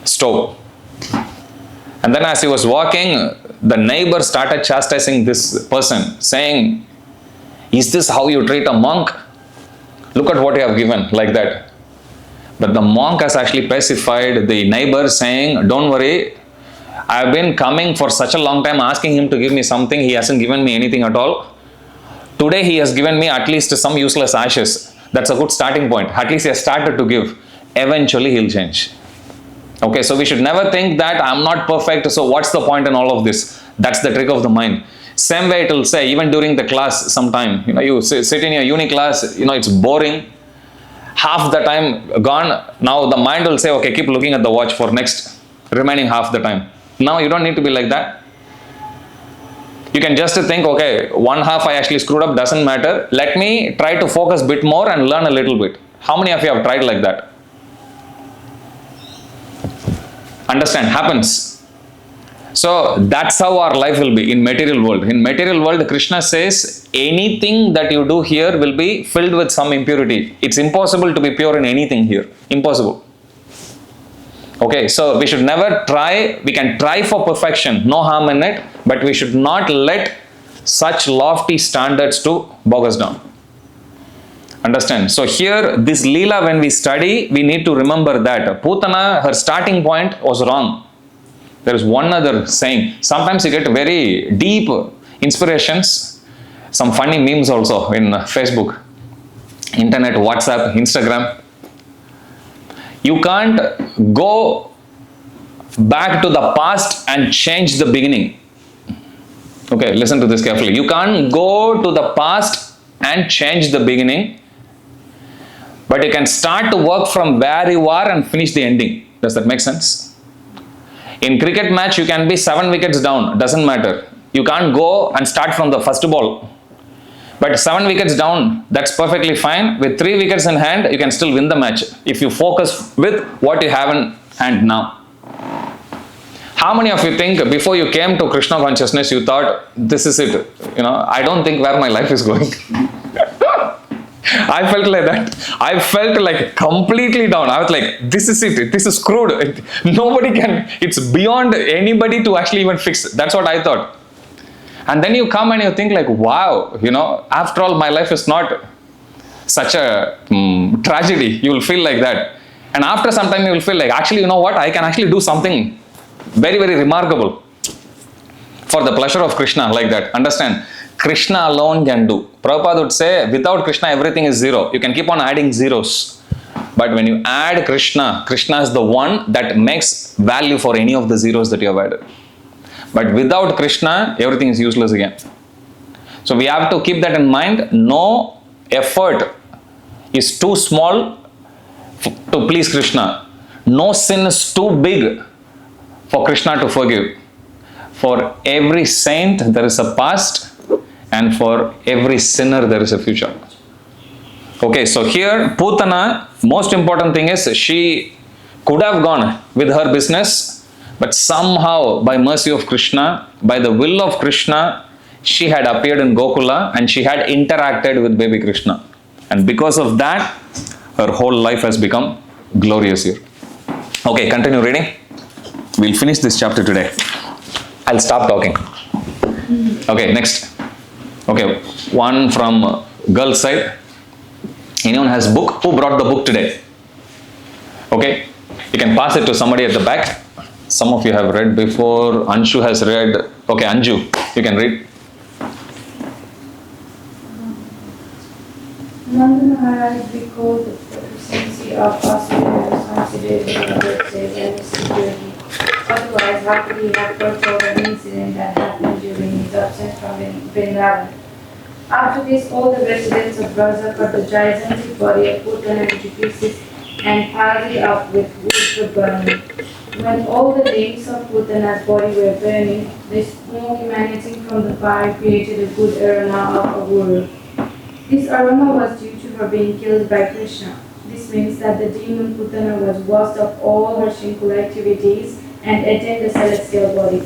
stove. And then as he was walking, the neighbor started chastising this person, saying, is this how you treat a monk? Look at what you have given, like that. But the monk has actually pacified the neighbor, saying, don't worry, I have been coming for such a long time asking him to give me something. He hasn't given me anything at all. Today he has given me at least some useless ashes. That's a good starting point. At least he has started to give. Eventually he'll change. Okay, so we should never think that I'm not perfect, so what's the point in all of this? That's the trick of the mind. Same way it will say, even during the class sometime, you sit in your uni class, it's boring. Half the time gone. Now the mind will say, okay, keep looking at the watch for next remaining half the time. Now you don't need to be like that. You can just think, okay, one half I actually screwed up, doesn't matter. Let me try to focus a bit more and learn a little bit. How many of you have tried like that? Understand? Happens. So that's how our life will be in material world. In material world, Krishna says anything that you do here will be filled with some impurity. It's impossible to be pure in anything here. Impossible. Okay, so we should never try. We can try for perfection, no harm in it, but we should not let such lofty standards to bog us down. Understand? So here, this Leela, when we study, we need to remember that Putana, her starting point was wrong. There is one other saying. Sometimes you get very deep inspirations, some funny memes also in Facebook, internet, WhatsApp, Instagram. You can't go back to the past and change the beginning. Okay, listen to this carefully. You can't go to the past and change the beginning, but you can start to work from where you are and finish the ending. Does that make sense? In cricket match, you can be 7 wickets down. Doesn't matter. You can't go and start from the first ball. But 7 wickets down, that's perfectly fine. With 3 wickets in hand, you can still win the match if you focus with what you have in hand now. How many of you think before you came to Krishna consciousness, you thought, this is it? I don't think where my life is going. I felt like that. I felt like completely down. I was like, this is it. This is screwed. Nobody can, it's beyond anybody to actually even fix. That's what I thought. And then you come and you think like, wow, after all, my life is not such a tragedy. You will feel like that. And after some time, you will feel like, actually, you know what? I can actually do something very, very remarkable for the pleasure of Krishna, like that. Understand? Krishna alone can do. Prabhupada would say, without Krishna, everything is zero. You can keep on adding zeros. But when you add Krishna, Krishna is the one that makes value for any of the zeros that you have added. But without Krishna, everything is useless again. So we have to keep that in mind. No effort is too small to please Krishna. No sin is too big for Krishna to forgive. For every saint, there is a past, and for every sinner, there is a future. Okay, so here, Putana, most important thing is she could have gone with her business, but somehow, by mercy of Krishna, by the will of Krishna, she had appeared in Gokula and she had interacted with baby Krishna. And because of that, her whole life has become glorious here. Okay, continue reading. We'll finish this chapter today. I'll stop talking. Okay, next. Okay, one from girls' side. Anyone has book? Who brought the book today? Okay, you can pass it to somebody at the back. Some of you have read before. Anshu has read. Okay, Anju, you can read. Nanda Maharaj recalled the proficiency of Asura was considered a birthday and security. Otherwise, how could he have foretold an incident that happened during his absence from Vrindavan? After this, all the residents of Braja cut the gigantic body of Putana into pieces and piled it up with wood for burning. When all the limbs of Putana's body were burning, the smoke emanating from the fire created a good aroma of Aguru. This aroma was due to her being killed by Krishna. This means that the demon Putana was washed of all her shameful activities and attained the celestial body.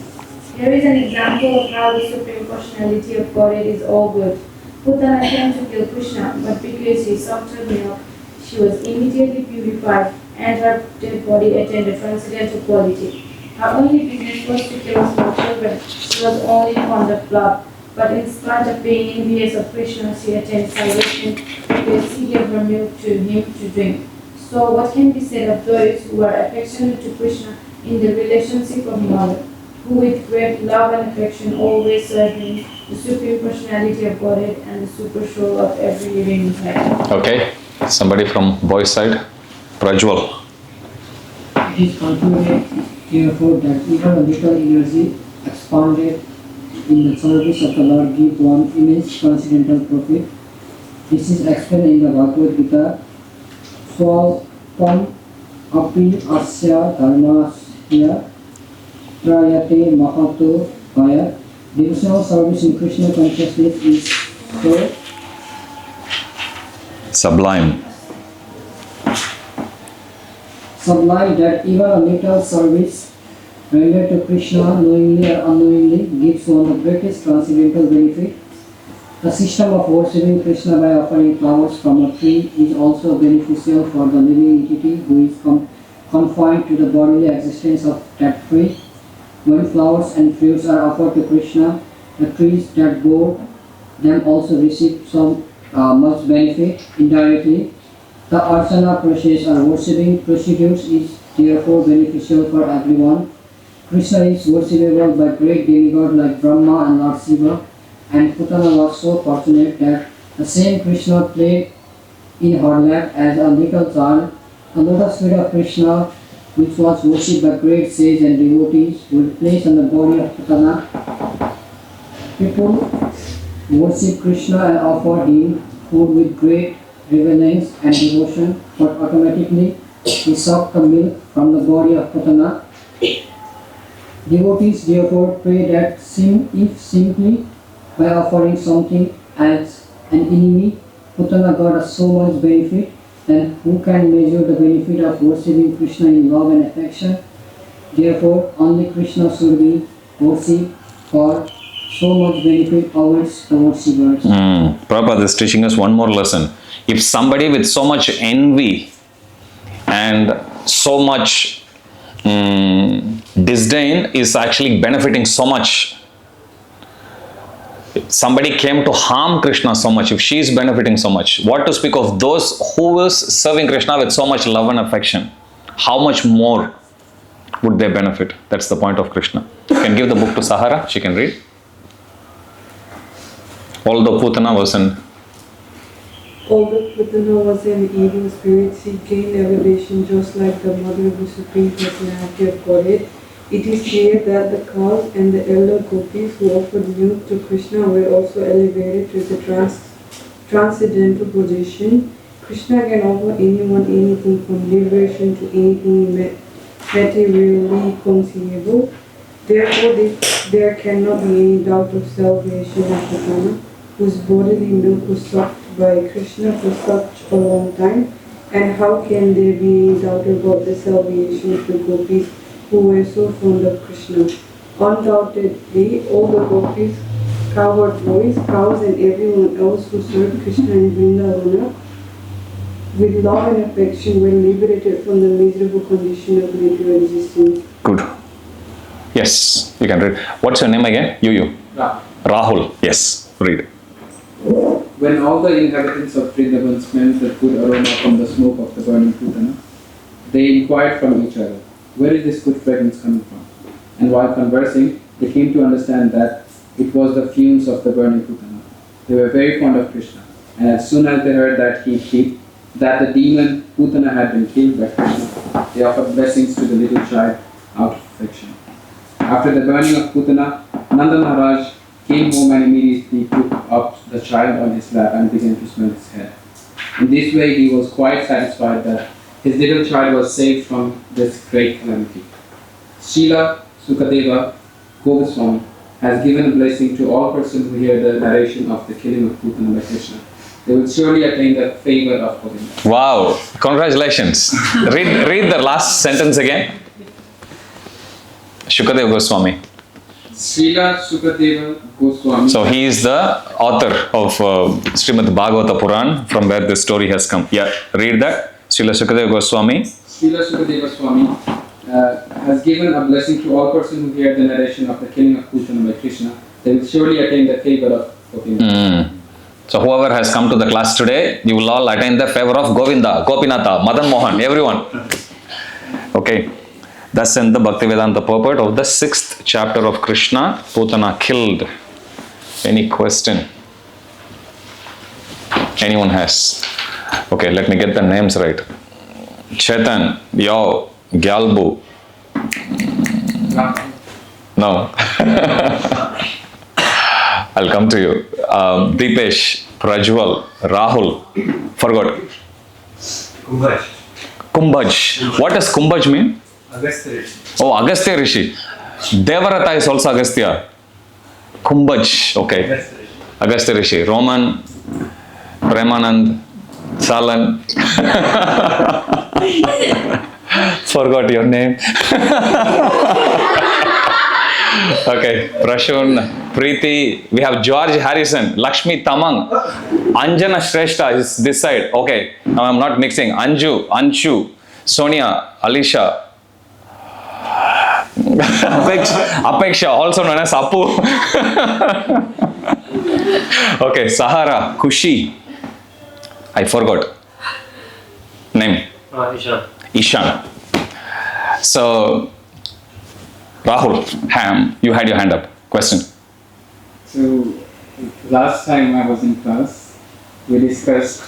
Here is an example of how the Supreme Personality of Godhead is all good. Putana came to kill Krishna, but because he sucked her milk, she was immediately purified and her dead body attained a transcendental quality. Her only business was to kill small children. She was only fond of blood, but in spite of being envious of Krishna, she attained salvation because he gave her milk to him to drink. So what can be said of those who are affectionate to Krishna in the relationship of mother, who with great love and affection always serve him, the Supreme Personality of Godhead and the super soul of every living entity? Okay, somebody from boys' side. Prajwal. It is concluded therefore that even a little energy expanded in the service of the Lord give one immense transcendental profit. This is explained in the Bhagavad Gita. Swalpam api asya dharmasya trayate mahato vaya. Devotional service in Krishna consciousness is so sublime that even a little service rendered to Krishna knowingly or unknowingly gives one the greatest transcendental benefit. The system of worshipping Krishna by offering flowers from a tree is also beneficial for the living entity who is confined to the bodily existence of that tree. When flowers and fruits are offered to Krishna, the trees that bore them also receive some much benefit indirectly. The archana process or worshipping procedures is therefore beneficial for everyone. Krishna is worshipable by great demigods like Brahma and Lord Shiva, and Putana was so fortunate that the same Krishna played in her lap as a little child. The lotus feet of Krishna, which was worshipped by great sages and devotees, were placed on the body of Putana. People worship Krishna and offer him food with great reverence and devotion, but automatically he sucked the milk from the body of Putana. Devotees therefore pray that if simply by offering something as an enemy, Putana got so much benefit, then who can measure the benefit of worshipping Krishna in love and affection? Therefore, only Krishna should be worshipped, for so much benefit awaits the worshippers. Prabhupada is teaching us one more lesson. If somebody with so much envy and so much disdain is actually benefiting so much, if somebody came to harm Krishna so much, if she is benefiting so much, what to speak of those who is serving Krishna with so much love and affection? How much more would they benefit? That's the point of Krishna. You can give the book to Sahara, she can read. Although Putana was an evil spirit, she gained elevation just like the mother of the Supreme Personality of Godhead. It is clear that the cows and the elder gopis who offered milk to Krishna were also elevated to the transcendental position. Krishna can offer anyone anything from liberation to anything materially conceivable. Therefore, there cannot be any doubt of salvation of Putana, whose bodily milk was sucked by Krishna for such a long time. And how can there be any doubt about the salvation of the gopis who were so fond of Krishna? Undoubtedly, all the gopis, cowherd boys, cows, and everyone else who served Krishna in Vrindavana with love and affection were liberated from the miserable condition of material existence. good. Yes, you can read. What's your name again? You. Rahul. Yes, read. When all the inhabitants of Vrindavan smelled the good aroma from the smoke of the burning Putana, they inquired from each other, where is this good fragrance coming from? And while conversing, they came to understand that it was the fumes of the burning Putana. They were very fond of Krishna, and as soon as they heard that the demon Putana had been killed by Krishna, they offered blessings to the little child out of affection. After the burning of Putana, Nanda Maharaj came home and immediately took up the child on his lap and began to smell his head. In this way, he was quite satisfied that his little child was saved from this great calamity. Srila Sukadeva Goswami has given a blessing to all persons who hear the narration of the killing of Putana by Krishna. They will surely attain the favor of Govinda. Wow, congratulations. read the last sentence again. Shukadeva Goswami. Srila Sukadeva Goswami. So he is the author of Srimad Bhagavata Puran, from where this story has come. Yeah, read that. Srila Sukadeva Goswami. Srila Sukadeva Swami has given a blessing to all persons who hear the narration of the killing of Putana by Krishna. They will surely attain the favor of Govinda. So whoever has come to the class today, you will all attain the favor of Govinda, Gopinatha, Madan Mohan, everyone. Okay. Thus in the Bhaktivedanta purport of the 6th chapter of Krishna, Putana killed. Any question? Anyone has? Okay, let me get the names right. Chetan, Yao, Gyalbu. No. I'll come to you. Deepesh, Prajwal, Rahul. Forgot. Kumbhaj. Kumbhaj. What does Kumbhaj mean? Agastya Rishi. Oh, Agastya Rishi. Devarata is also Agastya. Kumbhaj. Okay. Agastya Rishi. Roman, Premanand, Salan. Forgot your name. Okay, Prashun, Preeti, we have George Harrison, Lakshmi Tamang, Anjana Shrestha is this side. Okay, now I'm not mixing. Anju, Anshu, Sonia, Alisha, Apeksha, also known as Apu. Okay, Sahara, Kushi, I forgot. Name? Ishan. Ishan. So, Rahul, Ham, you had your hand up. Question. So, last time I was in class, we discussed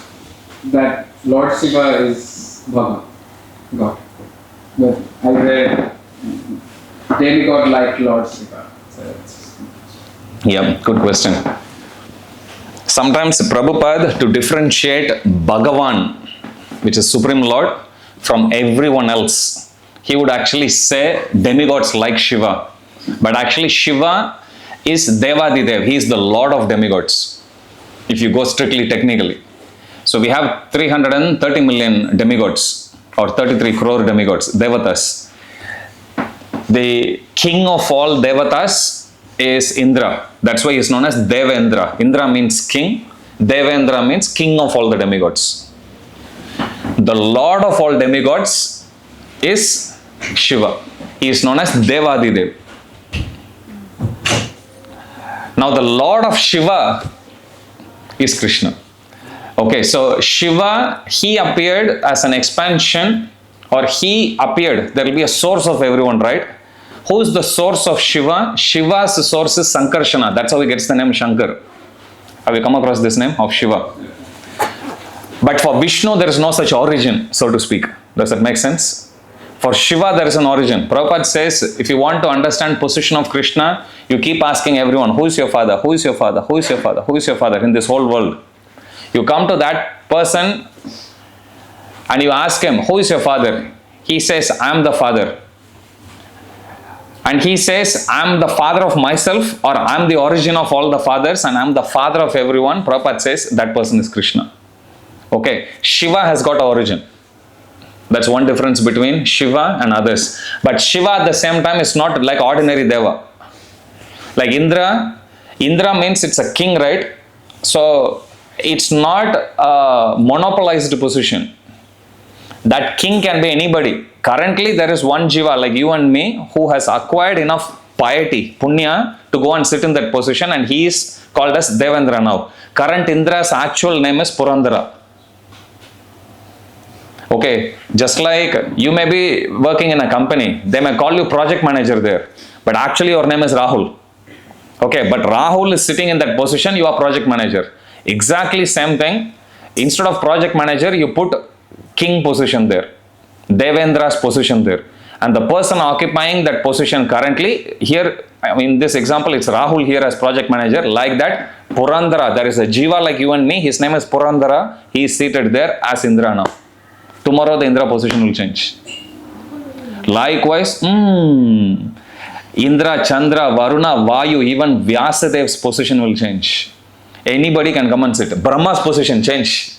that Lord Shiva is Bhagavan, God. But I read demigod like Lord Shiva. Yeah, good question. Sometimes Prabhupada, to differentiate Bhagavan, which is Supreme Lord, from everyone else, he would actually say demigods like Shiva. But actually Shiva is Devadidev. He is the Lord of demigods, if you go strictly technically. So we have 330 million demigods, or 33 crore demigods, Devatas. The king of all Devatas is Indra. That's why he is known as Devendra. Indra means king. Devendra means king of all the demigods. The Lord of all demigods is Shiva. He is known as Devadidev. Now the Lord of Shiva is Krishna. Okay, so Shiva, he appeared as an expansion, or he appeared, there will be a source of everyone, right? Who is the source of Shiva? Shiva's source is Sankarshana. That's how he gets the name Shankar. Have you come across this name of Shiva? But for Vishnu, there is no such origin, so to speak. Does that make sense? For Shiva, there is an origin. Prabhupada says, if you want to understand position of Krishna, you keep asking everyone, who is your father? Who is your father? Who is your father? Who is your father in this whole world? You come to that person and you ask him, who is your father? He says, I am the father. And he says, I am the father of myself, or I am the origin of all the fathers, and I am the father of everyone. Prabhupada says, that person is Krishna. Okay, Shiva has got origin. That's one difference between Shiva and others. But Shiva at the same time is not like ordinary Deva. Like Indra means it's a king, right? So it's not a monopolized position. That king can be anybody. Currently there is one Jiva like you and me who has acquired enough piety, punya, to go and sit in that position, and he is called as Devendra now. Current Indra's actual name is Purandara. Okay, just like you may be working in a company, they may call you project manager there, but actually your name is Rahul. Okay, but Rahul is sitting in that position, you are project manager. Exactly same thing. Instead of project manager, you put king position there, Devendra's position there. And the person occupying that position currently, here, in this example, it's Rahul here as project manager. Like that, Purandara, there is a Jiva like you and me, his name is Purandara, he is seated there as Indra now. Tomorrow the Indra position will change. Likewise, Indra, Chandra, Varuna, Vayu, even Vyasadev's position will change. Anybody can come and sit. Brahma's position change.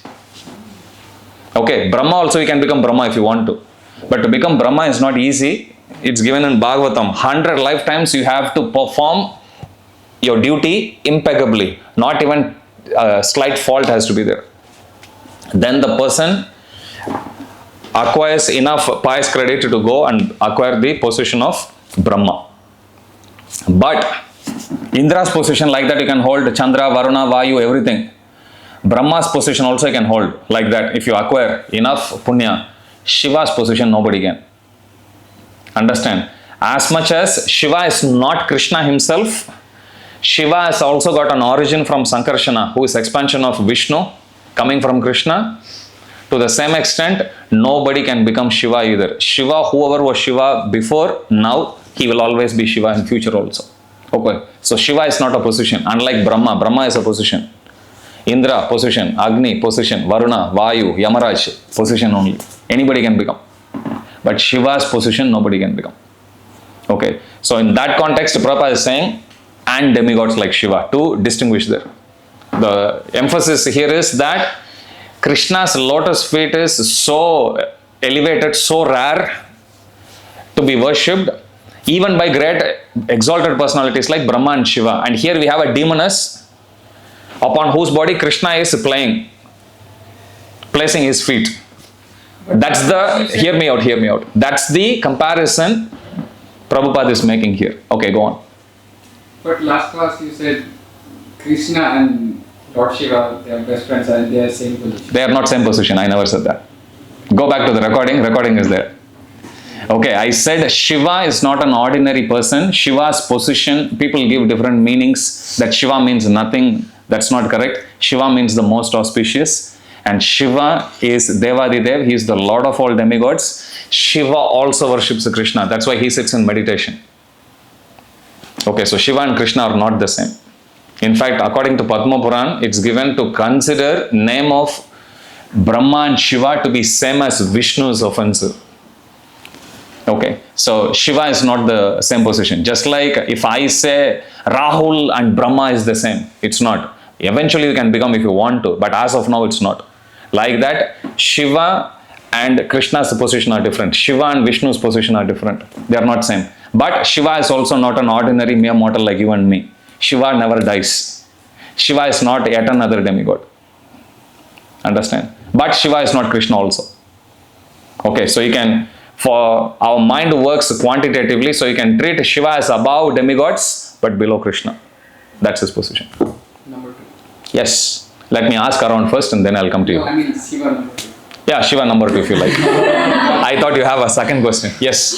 Okay, Brahma also you can become Brahma if you want to. But to become Brahma is not easy. It's given in Bhagavatam. 100 lifetimes you have to perform your duty impeccably. Not even a slight fault has to be there. Then the person acquires enough pious credit to go and acquire the position of Brahma. But Indra's position, like that you can hold Chandra, Varuna, Vayu, everything. Brahma's position also you can hold like that if you acquire enough punya. Shiva's position nobody can. Understand? As much as Shiva is not Krishna himself, Shiva has also got an origin from Sankarshana, who is expansion of Vishnu coming from Krishna. To the same extent, nobody can become Shiva either. Shiva, whoever was Shiva before, now he will always be Shiva in future also. Okay, so Shiva is not a position. Unlike Brahma, Brahma is a position. Indra, position. Agni, position. Varuna, Vayu, Yamaraj, position only. Anybody can become. But Shiva's position, nobody can become. Okay, so in that context, Prabhupada is saying, and demigods like Shiva, to distinguish there. The emphasis here is that Krishna's lotus feet is so elevated, so rare to be worshipped, even by great exalted personalities like Brahma and Shiva. And here we have a demoness upon whose body Krishna is placing his feet. That's the, hear me out. That's the comparison Prabhupada is making here. Okay, go on. But last class you said Krishna and Lord Shiva, they are best friends and they are same position. They are not same position. I never said that. Go back to the recording. Recording is there. Okay, I said Shiva is not an ordinary person. Shiva's position, people give different meanings. That Shiva means nothing. That's not correct. Shiva means the most auspicious. And Shiva is Devadidev. He is the Lord of all demigods. Shiva also worships Krishna. That's why he sits in meditation. Okay, so Shiva and Krishna are not the same. In fact, according to Padma Puran, it's given to consider name of Brahma and Shiva to be same as Vishnu is offensive. Okay, so Shiva is not the same position. Just like if I say Rahul and Brahma is the same, it's not. Eventually you can become if you want to, but as of now it's not. Like that, Shiva and Krishna's position are different. Shiva and Vishnu's position are different. They are not same. But Shiva is also not an ordinary mere mortal like you and me. Shiva never dies. Shiva is not yet another demigod. Understand? But Shiva is not Krishna also. Okay, so you can, for our mind works quantitatively, so you can treat Shiva as above demigods but below Krishna. That's his position. Number 2. Yes. Let me ask around first and then I'll come to you. No, I mean Shiva number 2. Yeah, Shiva number 2 if you like. I thought you have a second question. Yes.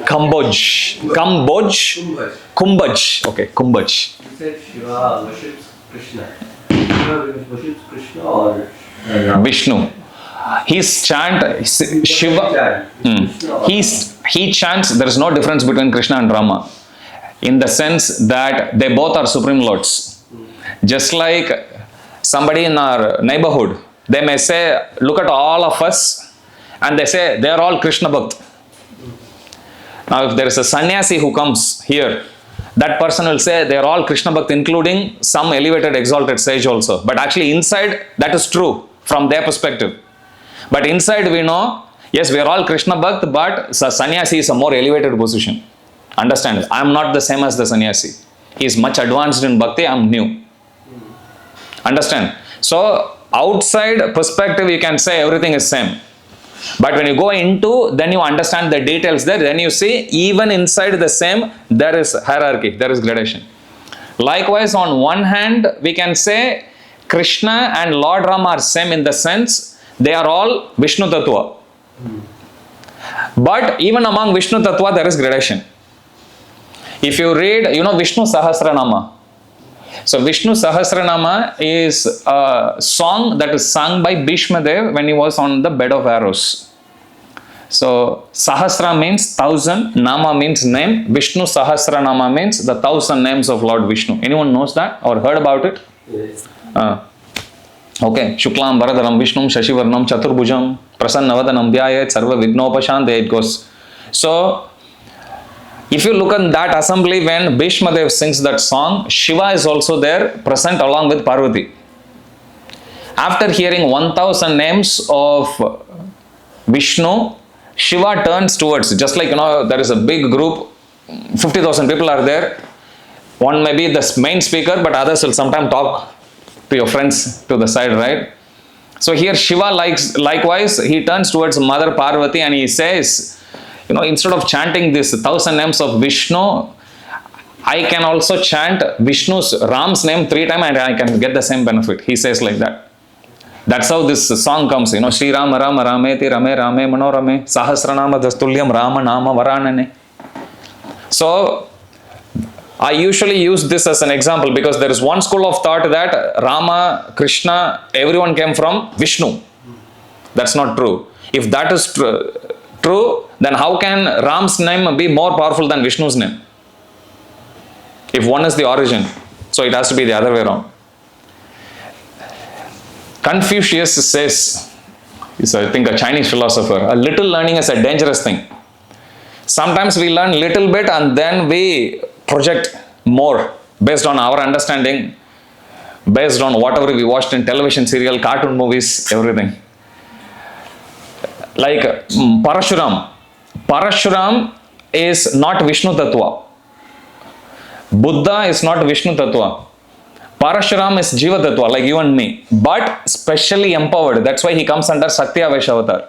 Kamboj. Kumbaj. Okay, Kumbaj. You said Shiva worships Krishna. Shiva worships Krishna or Vishnu. His chant, Shiva, he chants, there is no difference between Krishna and Rama. In the sense that they both are Supreme Lords. Just like somebody in our neighborhood, they may say, look at all of us, and they say, they are all Krishna Bhakt. Now, if there is a sannyasi who comes here, that person will say, they are all Krishna Bhakt, including some elevated, exalted sage also. But actually inside, that is true from their perspective. But inside we know, yes, we are all Krishna Bhakt, but sannyasi is a more elevated position. Understand? I am not the same as the sannyasi. He is much advanced in bhakti, I am new. Understand? So, outside perspective, you can say everything is same. But when you go into, then you understand the details there, then you see even inside the same, there is hierarchy, there is gradation. Likewise, on one hand, we can say Krishna and Lord Rama are same in the sense, they are all Vishnu Tattva. But even among Vishnu Tattva, there is gradation. If you read, you know Vishnu Sahasranama. So Vishnu Sahasranama is a song that is sung by Bhishma Dev when he was on the bed of arrows. So Sahasra means 1000, Nama means name. Vishnu Sahasranama means the 1000 names of Lord Vishnu. Anyone knows that or heard about it? Yes. Okay. Shuklam Varadharam Vishnum Shashivarnam Chaturbhujam Prasannavadanam Dhyayat Sarva Vignopashante, it goes. So if you look at that assembly when Bhishma Dev sings that song, Shiva is also there present along with Parvati. After hearing 1000 names of Vishnu, Shiva turns towards, just like there is a big group, 50,000 people are there. One may be the main speaker, but others will sometimes talk to your friends to the side, right? So here Shiva likewise, he turns towards Mother Parvati and he says, instead of chanting this 1000 names of Vishnu, I can also chant Ram's name 3 times and I can get the same benefit. He says like that. That's how this song comes, Shri Rama Rama Rameti Rame Rame Manorame Sahasranama Dastulyam Rama Nama Varanane. So I usually use this as an example because there is one school of thought that Rama, Krishna, everyone came from Vishnu. That's not true. If that is true, then how can Ram's name be more powerful than Vishnu's name? If one is the origin, so it has to be the other way around. Confucius says, he's I think a Chinese philosopher, a little learning is a dangerous thing. Sometimes we learn little bit and then we project more based on our understanding, based on whatever we watched in television serial, cartoon movies, everything. Like Parashuram. Parashuram is not Vishnu Tattva. Buddha is not Vishnu Tattva. Parashuram is Jiva Tattva, like you and me, but specially empowered. That's why he comes under Satya Vaishavatar.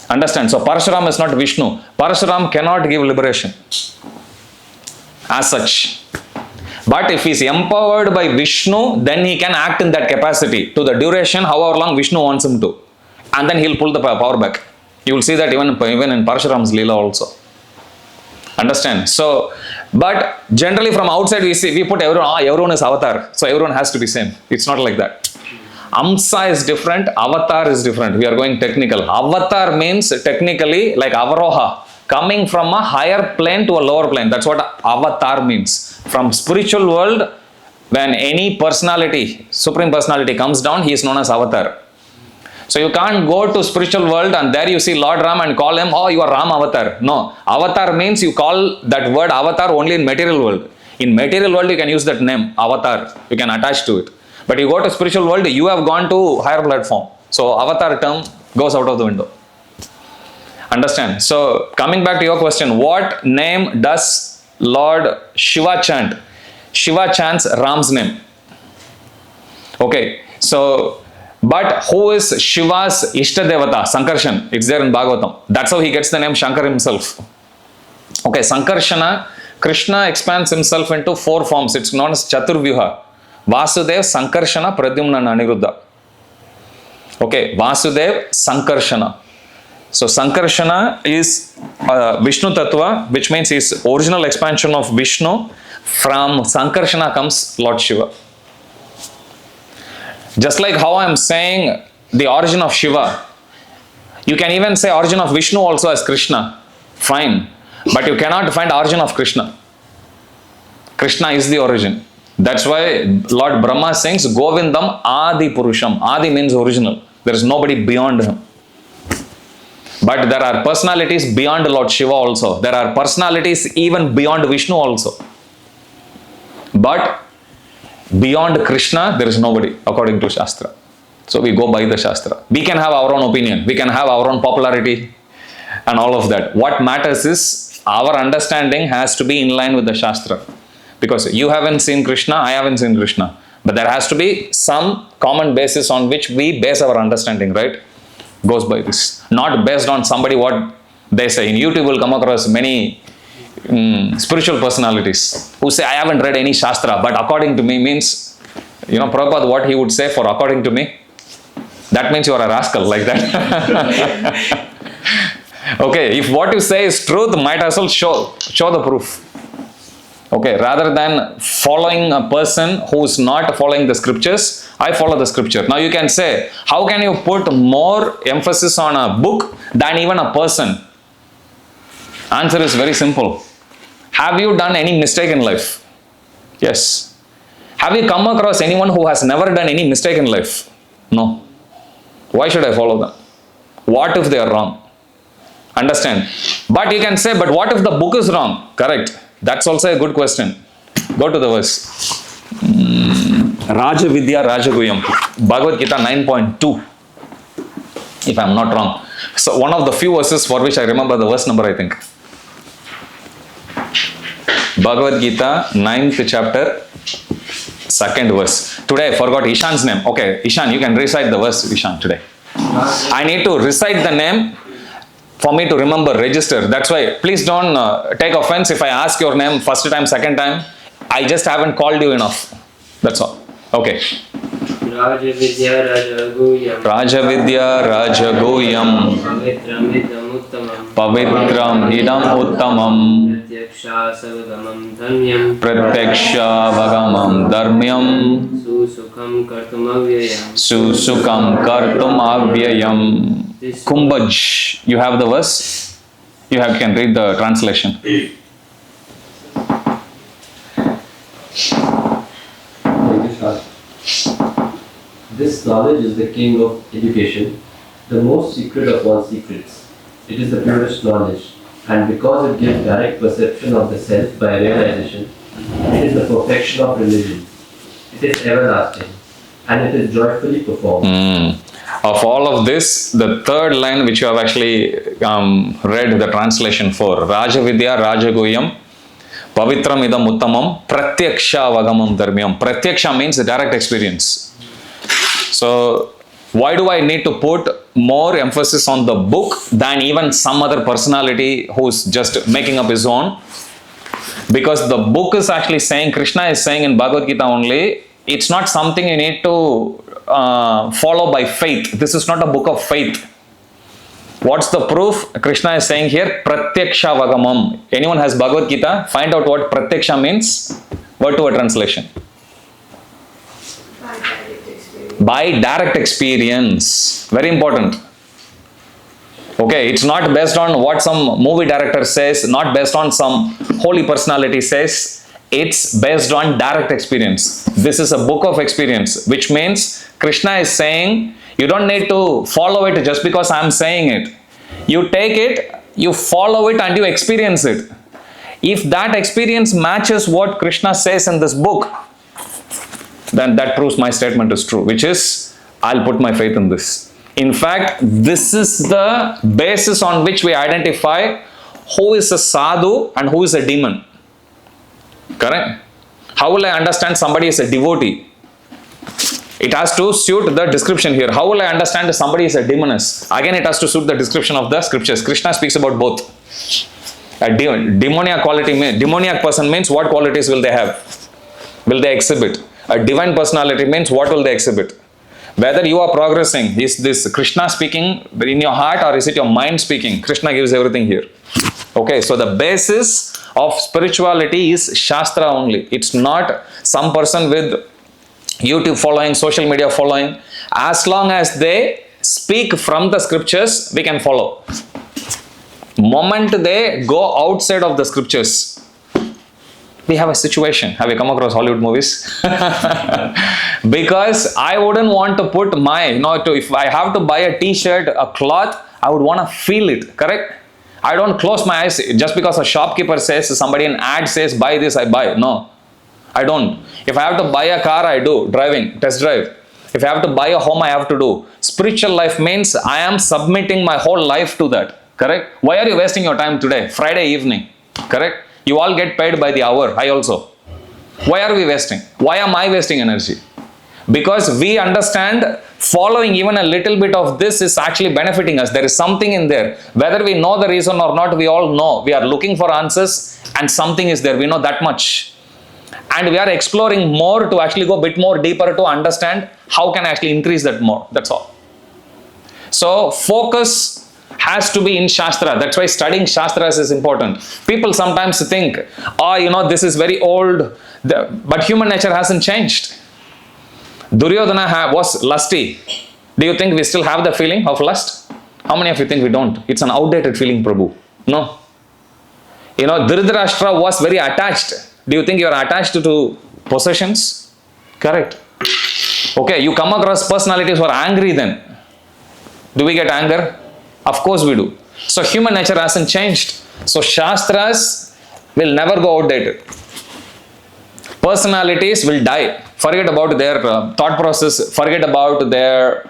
Understand? So Parashuram is not Vishnu. Parashuram cannot give liberation as such. But if he is empowered by Vishnu, then he can act in that capacity to the duration, however long Vishnu wants him to. And then he'll pull the power back. You will see that even in Parashuram's Leela also. Understand? So, but generally from outside we put everyone is avatar. So everyone has to be same. It's not like that. Amsa is different, avatar is different. We are going technical. Avatar means technically like avaroha, coming from a higher plane to a lower plane. That's what avatar means. From spiritual world, when any personality, supreme personality comes down, he is known as avatar. So you can't go to spiritual world and there you see Lord Ram and call him, oh, you are Ram avatar. No, avatar means you call that word avatar only in material world. In material world you can use that name, avatar. You can attach to it. But you go to spiritual world, you have gone to higher platform. So avatar term goes out of the window. Understand? So coming back to your question, what name does Lord Shiva chant? Shiva chants Ram's name. Okay, so but who is Shiva's Ishtadevata? Sankarshan. It's there in Bhagavatam. That's how he gets the name Shankar himself. Okay, Sankarshana, Krishna expands himself into 4 forms. It's known as Chaturvyuha. Vasudev, Sankarshana, Pradyumna and Aniruddha. Okay, Vasudev, Sankarshana. So Sankarshana is Vishnu Tattva, which means his original expansion of Vishnu. From Sankarshana comes Lord Shiva. Just like how I am saying the origin of Shiva, you can even say origin of Vishnu also as Krishna. Fine. But you cannot find origin of Krishna. Krishna is the origin. That's why Lord Brahma sings Govindam Adi Purusham. Adi means original. There is nobody beyond him. But there are personalities beyond Lord Shiva also. There are personalities even beyond Vishnu also. But beyond Krishna, there is nobody according to Shastra. So we go by the Shastra. We can have our own opinion. We can have our own popularity and all of that. What matters is our understanding has to be in line with the Shastra. Because you haven't seen Krishna, I haven't seen Krishna. But there has to be some common basis on which we base our understanding, right? Goes by this. Not based on somebody what they say. In YouTube will come across many spiritual personalities who say, I haven't read any Shastra, but according to me means, you know, Prabhupada, what he would say for according to me, that means you are a rascal like that. Okay, if what you say is truth, might as well show the proof. Okay, rather than following a person who is not following the scriptures, I follow the scripture. Now you can say, how can you put more emphasis on a book than even a person? Answer is very simple. Have you done any mistake in life? Yes. Have you come across anyone who has never done any mistake in life? No. Why should I follow them? What if they are wrong? Understand? But you can say, but what if the book is wrong? Correct. That's also a good question. Go to the verse. Raja Vidya Rajaguyam. Bhagavad Gita 9.2. If I am not wrong. So one of the few verses for which I remember the verse number, I think. Bhagavad Gita 9th chapter 2nd verse. Today I forgot Ishan's name. Okay, Ishan, you can recite the verse, Ishan, today. I need to recite the name for me to remember, register. That's why, please don't take offense if I ask your name first time, second time. I just haven't called you enough. That's all. Okay. Raja Vidya Rajaguyam. Raja Vidya Rajaguyam. Pavitram Idam Uttamam. Pavitram Idam Uttamam. Pratyaksha Savagamam Dharmyam. Pratyaksha Vagamam Dharmyam. Susukham Kartum Avyayam. Susukam Kartum Avyayam. Kumbhaj. You have the verse? You can read the translation. This knowledge is the king of education, the most secret of all secrets. It is the purest knowledge, and because it gives direct perception of the self by realization, it is the perfection of religion. It is everlasting, and it is joyfully performed. Of all of this, the third line which you have actually read the translation for, Rajavidya Rajaguhyam Pavitram idam uttamam pratyaksha vagamam dharmyam. Pratyaksha means direct experience. So why do I need to put more emphasis on the book than even some other personality who's just making up his own? Because the book is actually saying, Krishna is saying in Bhagavad Gita only, it's not something you need to follow by faith. This is not a book of faith. What's the proof? Krishna is saying here, Pratyaksha Vagamam. Anyone has Bhagavad Gita? Find out what Pratyaksha means. Word to a translation. By direct experience. Very important. Okay, it's not based on what some movie director says, not based on some holy personality says. It's based on direct experience. This is a book of experience, which means Krishna is saying, you don't need to follow it just because I'm saying it. You take it, you follow it, and you experience it. If that experience matches what Krishna says in this book, then that proves my statement is true, which is, I'll put my faith in this. In fact, this is the basis on which we identify who is a sadhu and who is a demon. Correct? How will I understand somebody is a devotee? It has to suit the description here. How will I understand if somebody is a demoness? Again, it has to suit the description of the scriptures. Krishna speaks about both. A demoniac quality, demoniac person means what qualities will they have? Will they exhibit? A divine personality means what will they exhibit? Whether you are progressing, is this Krishna speaking in your heart or is it your mind speaking? Krishna gives everything here. Okay, so the basis of spirituality is Shastra only. It's not some person with YouTube following, social media following. As long as they speak from the scriptures, we can follow. Moment they go outside of the scriptures, we have a situation. Have you come across Hollywood movies? Because I wouldn't want to put my, if I have to buy a t-shirt, a cloth, I would want to feel it, correct? I don't close my eyes just because a shopkeeper says, somebody in ad says, buy this, I buy. No, I don't. If I have to buy a car, I do. Driving, test drive. If I have to buy a home, I have to do. Spiritual life means I am submitting my whole life to that, correct? Why are you wasting your time today? Friday evening, correct? You all get paid by the hour, I also. Why are we wasting? Why am I wasting energy? Because we understand following even a little bit of this is actually benefiting us. There is something in there. Whether we know the reason or not, we all know. We are looking for answers and something is there. We know that much. And we are exploring more to actually go a bit more deeper to understand how can I actually increase that more. That's all. So focus has to be in Shastra. That's why studying Shastras is important. People sometimes think, this is very old. But human nature hasn't changed. Duryodhana was lusty. Do you think we still have the feeling of lust? How many of you think we don't? It's an outdated feeling, Prabhu. No. Dhritarashtra was very attached. Do you think you are attached to possessions? Correct. Okay, you come across personalities who are angry then. Do we get anger? Of course we do. So human nature hasn't changed. So Shastras will never go outdated. Personalities will die. Forget about their thought process. Forget about their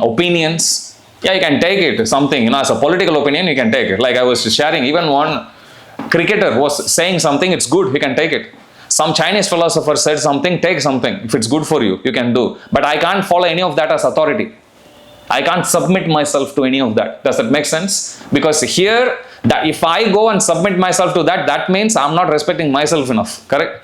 opinions. Yeah, you can take it. Something, as a political opinion, you can take it. Like I was sharing, even one cricketer was saying something, it's good, you can take it. Some Chinese philosopher said something, take something. If it's good for you, you can do. But I can't follow any of that as authority. I can't submit myself to any of that. Does that make sense? Because here, that if I go and submit myself to that, that means I'm not respecting myself enough. Correct?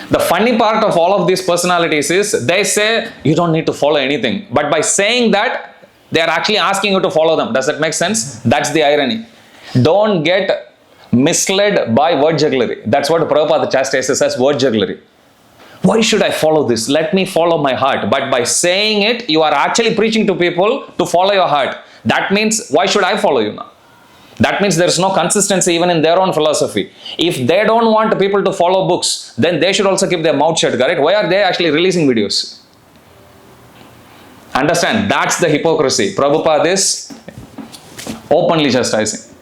The funny part of all of these personalities is they say you don't need to follow anything. But by saying that, they are actually asking you to follow them. Does that make sense? That's the irony. Don't get misled by word jugglery. That's what Prabhupada chastises as word jugglery. Why should I follow this? Let me follow my heart. But by saying it, you are actually preaching to people to follow your heart. That means, why should I follow you now? That means there is no consistency even in their own philosophy. If they don't want people to follow books, then they should also keep their mouth shut, correct? Why are they actually releasing videos? Understand? That's the hypocrisy. Prabhupada is openly chastising.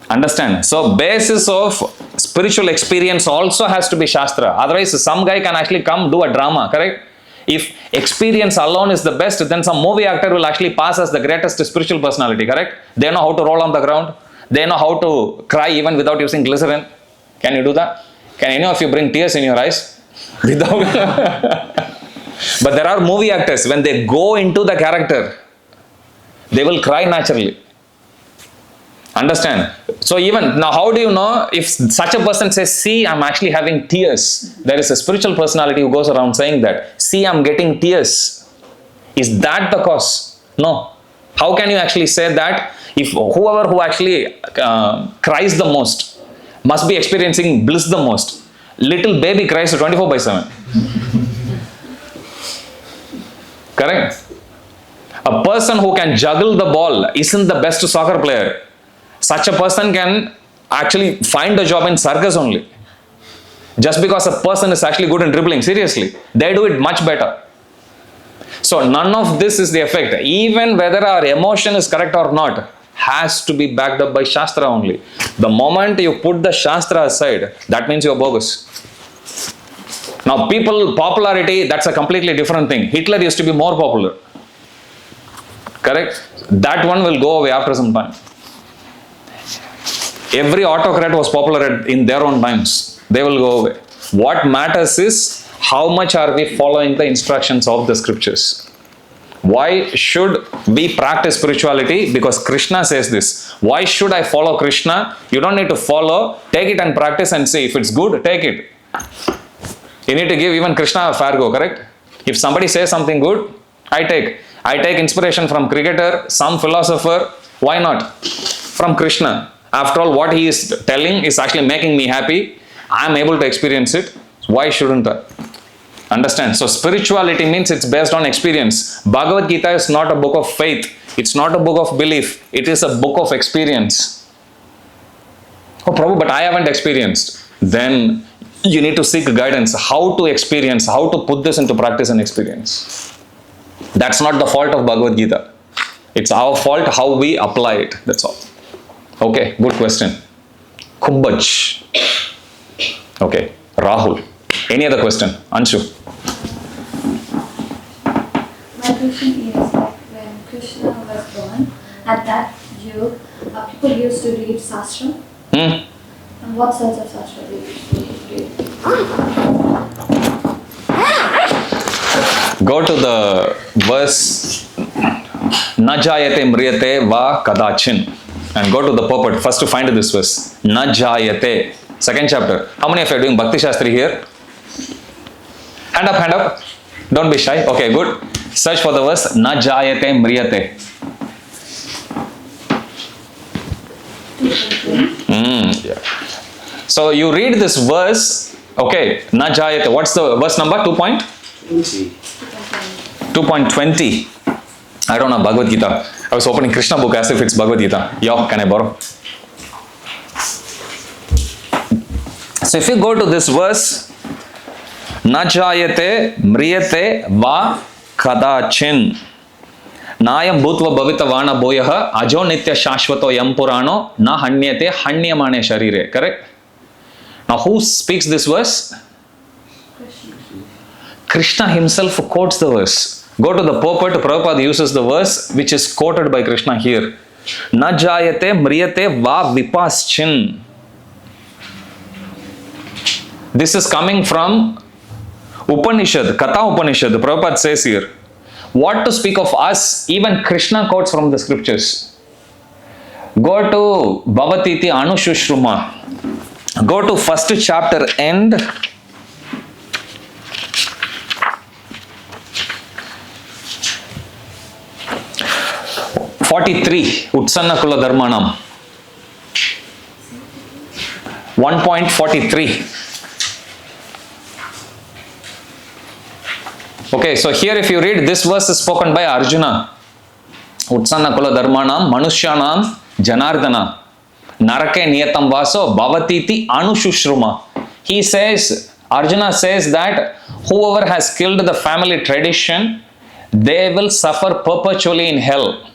Understand? So basis of spiritual experience also has to be Shastra. Otherwise, some guy can actually come do a drama, correct? If experience alone is the best, then some movie actor will actually pass as the greatest spiritual personality, correct? They know how to roll on the ground. They know how to cry even without using glycerin. Can you do that? Can any of you bring tears in your eyes? Without. But there are movie actors, when they go into the character, they will cry naturally. Understand? So even now, how do you know if such a person says, see, I'm actually having tears? There is a spiritual personality who goes around saying that, see, I'm getting tears. Is that the cause? No. How can you actually say that if whoever who actually cries the most must be experiencing bliss the most? Little baby cries 24/7. Correct? A person who can juggle the ball isn't the best soccer player. Such a person can actually find a job in circus only. Just because a person is actually good in dribbling, seriously, they do it much better. So none of this is the effect. Even whether our emotion is correct or not, has to be backed up by Shastra only. The moment you put the Shastra aside, that means you're bogus. Now popularity, that's a completely different thing. Hitler used to be more popular. Correct? That one will go away after some time. Every autocrat was popular in their own times. They will go away. What matters is how much are we following the instructions of the scriptures. Why should we practice spirituality? Because Krishna says this. Why should I follow Krishna? You don't need to follow. Take it and practice and see. If it's good, take it. You need to give even Krishna a fair go, correct? If somebody says something good, I take inspiration from cricketer, some philosopher. Why not? From Krishna. After all, what he is telling is actually making me happy. I am able to experience it. Why shouldn't I? Understand? So spirituality means it's based on experience. Bhagavad Gita is not a book of faith. It's not a book of belief. It is a book of experience. Oh Prabhu, but I haven't experienced. Then you need to seek guidance. How to experience, how to put this into practice and experience. That's not the fault of Bhagavad Gita. It's our fault how we apply it. That's all. Okay, good question. Kumbaj. Okay, Rahul. Any other question? Anshu. My question is like when Krishna was born, at that yuga, people used to read Sastra. And what sorts of Sastra they used to read? Go to the verse Na jayate mriyate va kadachin and go to the purport. First to find this verse. Na jayate. Second chapter. How many of you are doing Bhakti Shastri here? Hand up, hand up. Don't be shy. Okay, good. Search for the verse Na jayate mriyate. Yeah. So you read this verse. Okay, Na jayate. What's the verse number? 2.20. I don't know Bhagavad Gita. I was opening Krishna book as if it's Bhagavad Gita. Yo, can I borrow? So if you go to this verse, Na jayate mriyate va kadachin nayam bhutva bhavita vana boyaha ajo nitya shashvato yam purano na hanyate hanyamane sharire. Correct? Now who speaks this verse? Krishna himself quotes the verse. Go to the purport, Prabhupada uses the verse which is quoted by Krishna here. Na jayate mriyate va vipaschin. This is coming from Upanishad, Katha Upanishad. Prabhupada says here. What to speak of us? Even Krishna quotes from the scriptures. Go to Bhavatiti Anushruma. Go to first chapter end. 43, Utsanna Kula Dharmanam. 1.43. Okay, so here if you read, this verse is spoken by Arjuna. Utsanna Kula Dharmanam, Manushyanam, Janardana. Narake Niyatam Vaso, Bhavatiti Anushruma. He says, Arjuna says that whoever has killed the family tradition, they will suffer perpetually in hell.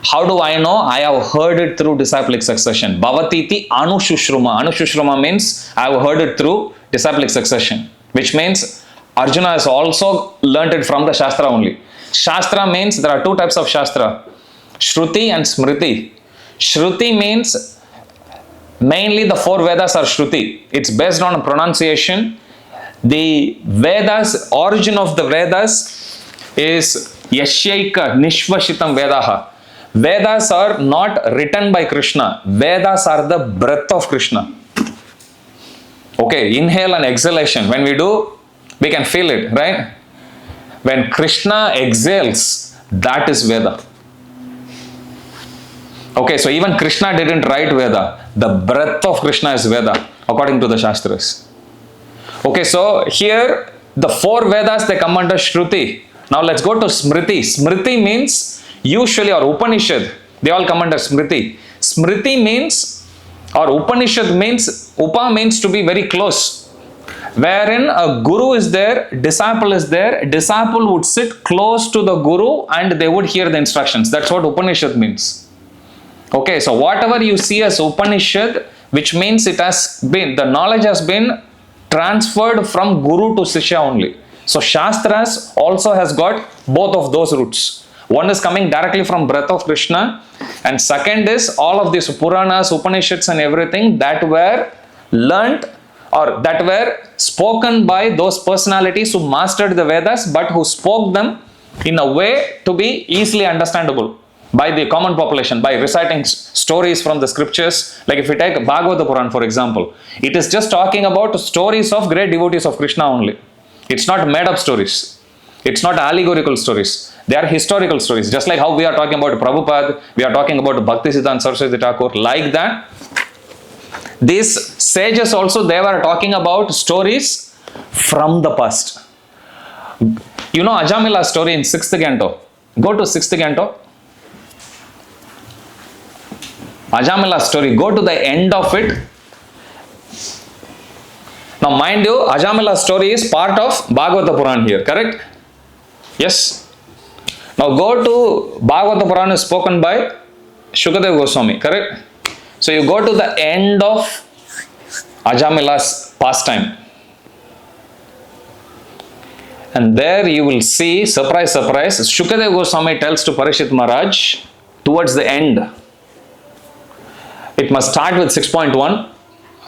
How do I know? I have heard it through disciplic succession. Bhavatiti anushruma. Anushruma means I have heard it through disciplic succession, which means Arjuna has also learnt it from the Shastra only. Shastra means there are two types of Shastra, Shruti and Smriti. Shruti means mainly the four Vedas are Shruti. It's based on pronunciation. The Vedas, origin of the Vedas is Yashyaika Nishvashitam Vedaha. Vedas are not written by Krishna. Vedas are the breath of Krishna. Okay, inhale and exhalation. When we do, we can feel it, right? When Krishna exhales, that is Veda. Okay, so even Krishna didn't write Veda. The breath of Krishna is Veda, according to the Shastras. Okay, so here, the four Vedas, they come under Shruti. Now let's go to Smriti. Smriti means, usually, or Upanishad, they all come under Smriti. Smriti means, or Upanishad means, Upa means to be very close. Wherein a guru is there, disciple is there, disciple would sit close to the guru and they would hear the instructions. That's what Upanishad means. Okay, so whatever you see as Upanishad, which means it has been, the knowledge has been transferred from guru to Sishya only. So Shastras also has got both of those roots. One is coming directly from breath of Krishna, and second is all of these Puranas, Upanishads and everything that were learnt or that were spoken by those personalities who mastered the Vedas but who spoke them in a way to be easily understandable by the common population, by reciting stories from the scriptures. Like if we take Bhagavata Puran, for example, it is just talking about stories of great devotees of Krishna only. It's not made up stories. It's not allegorical stories. They are historical stories. Just like how we are talking about Prabhupada, we are talking about Bhakti Siddhanta Saraswati Thakur. Like that, these sages also, they were talking about stories from the past. You know Ajamila's story in 6th canto. Go to 6th canto. Ajamila's story, go to the end of it. Now mind you, Ajamila's story is part of Bhagavata Puran here, correct? Yes. Now go to Bhagavata Puran is spoken by Shukadeva Goswami, correct? So you go to the end of Ajamila's pastime. And there you will see, surprise, surprise, Shukadeva Goswami tells to Parikshit Maharaj, towards the end, it must start with 6.1.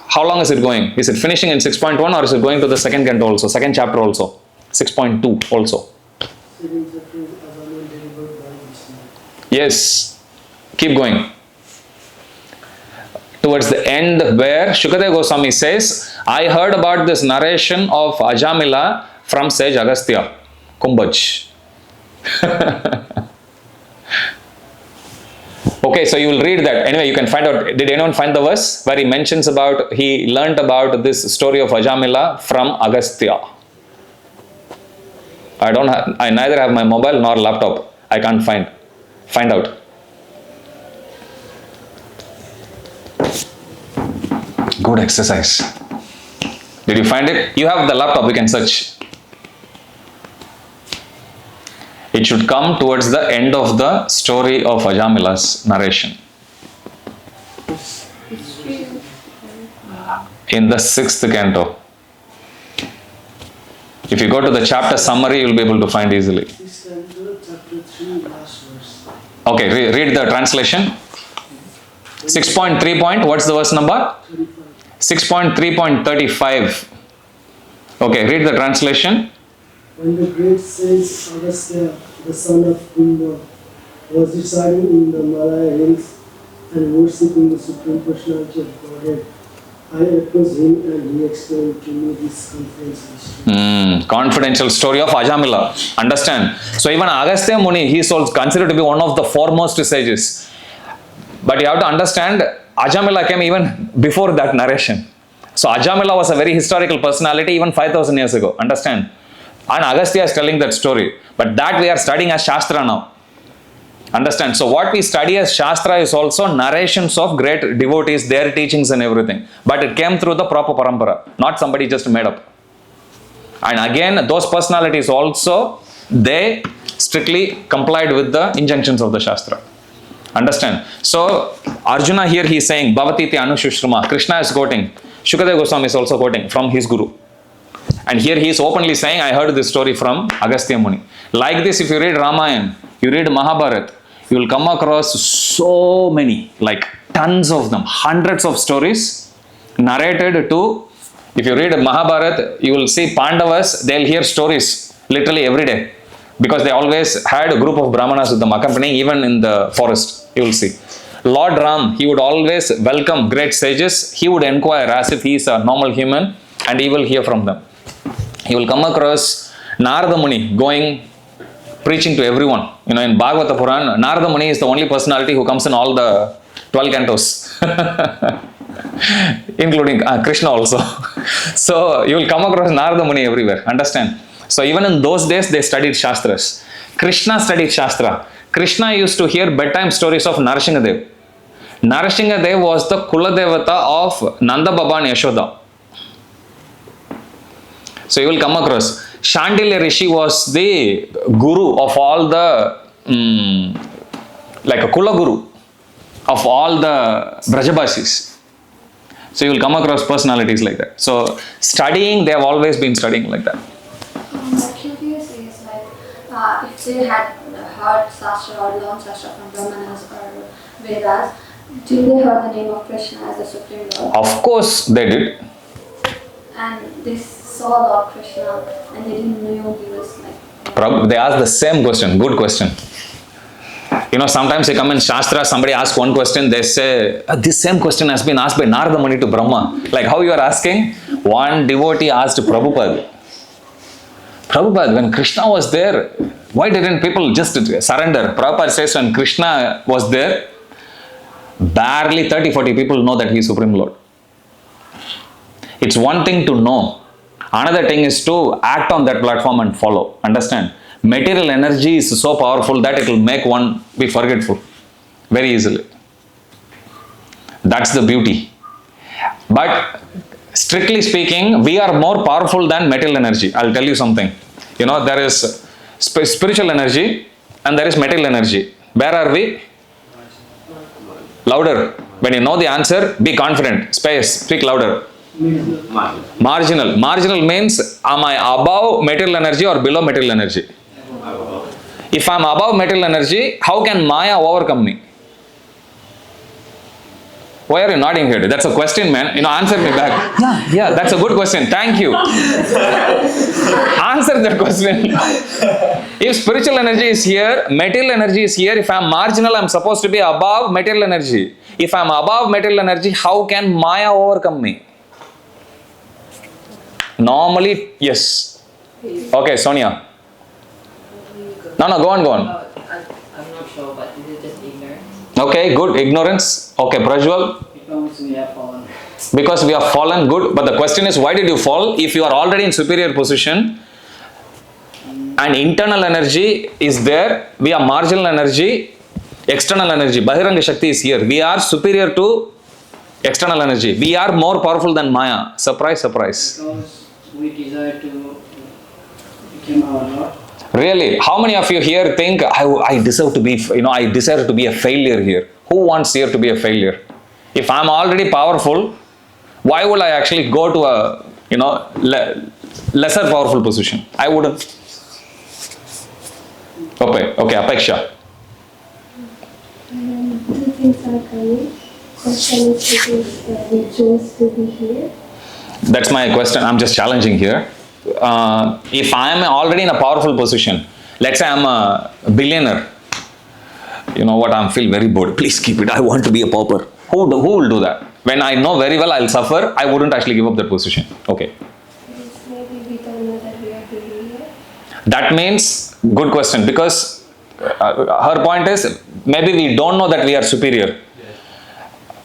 How long is it going? Is it finishing in 6.1 or is it going to the second canto also, second chapter also, 6.2 also? Yes, keep going. Towards the end where Shukadeva Goswami says, I heard about this narration of Ajamila from sage Agastya, Kumbhaj. Okay, so you will read that. Anyway, you can find out. Did anyone find the verse where he mentions about, he learnt about this story of Ajamila from Agastya? I neither have my mobile nor laptop. I can't find out. Good exercise. Did you find it? You have the laptop, you can search. It should come towards the end of the story of Ajamila's narration. In the 6th canto. If you go to the chapter summary, you will be able to find easily. Okay, read the translation. 6.3 what's the verse number? 6.3.35. Okay, read the translation. When the great sage Agastya, the son of Kumbha, was residing in the Malaya hills and worshipping the Supreme Personality of Godhead, I approached him and he explained to me this confidential story. Confidential story of Ajamila. Understand? So even Agastya Muni, he is also considered to be one of the foremost sages. But you have to understand, Ajamila came even before that narration. So Ajamila was a very historical personality even 5,000 years ago. Understand? And Agastya is telling that story. But that we are studying as Shastra now. Understand? So what we study as Shastra is also narrations of great devotees, their teachings and everything. But it came through the proper parampara. Not somebody just made up. And again, those personalities also, they strictly complied with the injunctions of the Shastra. Understand? So, Arjuna here he is saying, Bhavatiti Anushushruma. Krishna is quoting. Shukadeva Goswami is also quoting from his guru. And here he is openly saying, I heard this story from Agastya Muni. Like this, if you read Ramayana, you read Mahabharata, you will come across so many, like tons of them, hundreds of stories narrated to, if you read Mahabharata, you will see Pandavas, they'll hear stories literally every day. Because they always had a group of Brahmanas with them accompanying, even in the forest, you will see. Lord Ram, he would always welcome great sages. He would inquire as if he is a normal human and he will hear from them. He will come across Narada Muni going, preaching to everyone. You know, in Bhagavata Puran, Narada Muni is the only personality who comes in all the 12 cantos. Including Krishna also. So, you will come across Narada Muni everywhere. Understand? So, even in those days, they studied Shastras. Krishna studied Shastra. Krishna used to hear bedtime stories of Narsingadev. Narsingadev was the Kuladevata of Nanda Baba and Yashoda. So you will come across. Shandilya Rishi was the guru of all the, like a Kula guru of all the Brajabasis. So you will come across personalities like that. So studying, they have always been studying like that. My curious is like, if they had heard Shastra or learned Shastra from Brahmanas or Vedas, did they heard the name of Krishna as the Supreme Lord? Of course they did. And they saw Lord Krishna and they didn't know he was like... They asked the same question. Good question. You know, sometimes they come in Shastra, somebody asks one question, they say, this same question has been asked by Narada Muni to Brahma. Like how you are asking? One devotee asked Prabhupada, when Krishna was there, why didn't people just surrender? Prabhupada says when Krishna was there, barely 30-40 people know that he is Supreme Lord. It's one thing to know. Another thing is to act on that platform and follow. Understand? Material energy is so powerful that it will make one be forgetful very easily. That's the beauty. But strictly speaking, we are more powerful than material energy. I'll tell you something. You know, there is spiritual energy and there is material energy. Where are we? Louder. When you know the answer, be confident. Speak louder. Marginal. Marginal means, am I above material energy or below material energy? If I am above material energy, how can Maya overcome me? Why are you nodding here? That's a question, man. You know, answer me back. Yeah, that's a good question. Thank you. Answer that question. If spiritual energy is here, material energy is here. If I am marginal, I am supposed to be above material energy. If I am above material energy, how can Maya overcome me? Normally, yes. Okay, Sonia. No, go on. I'm not sure, but is it just ignorance? Okay, good. Ignorance. Okay, Prajwal. Because we have fallen. Because we have fallen, good. But the question is, why did you fall? If you are already in superior position and internal energy is there, we are marginal energy, external energy, Bahiranga Shakti is here. We are superior to external energy. We are more powerful than Maya. Surprise, surprise. Because we desire to become our Lord. Really, how many of you here think I deserve to be, I desire to be a failure here? Who wants here to be a failure? If I'm already powerful, why would I actually go to a, lesser powerful position? I wouldn't. Okay, Apeksha. Do you think Sarkari question is because we chose to be here? That's my question. I'm just challenging here. If I am already in a powerful position, let's say I'm a billionaire, you know what, I feel very bored. Please keep it. I want to be a pauper. Who will do that? When I know very well I'll suffer, I wouldn't actually give up that position. Okay. Maybe we don't know that we are doing it. That means, good question, because her point is, maybe we don't know that we are superior.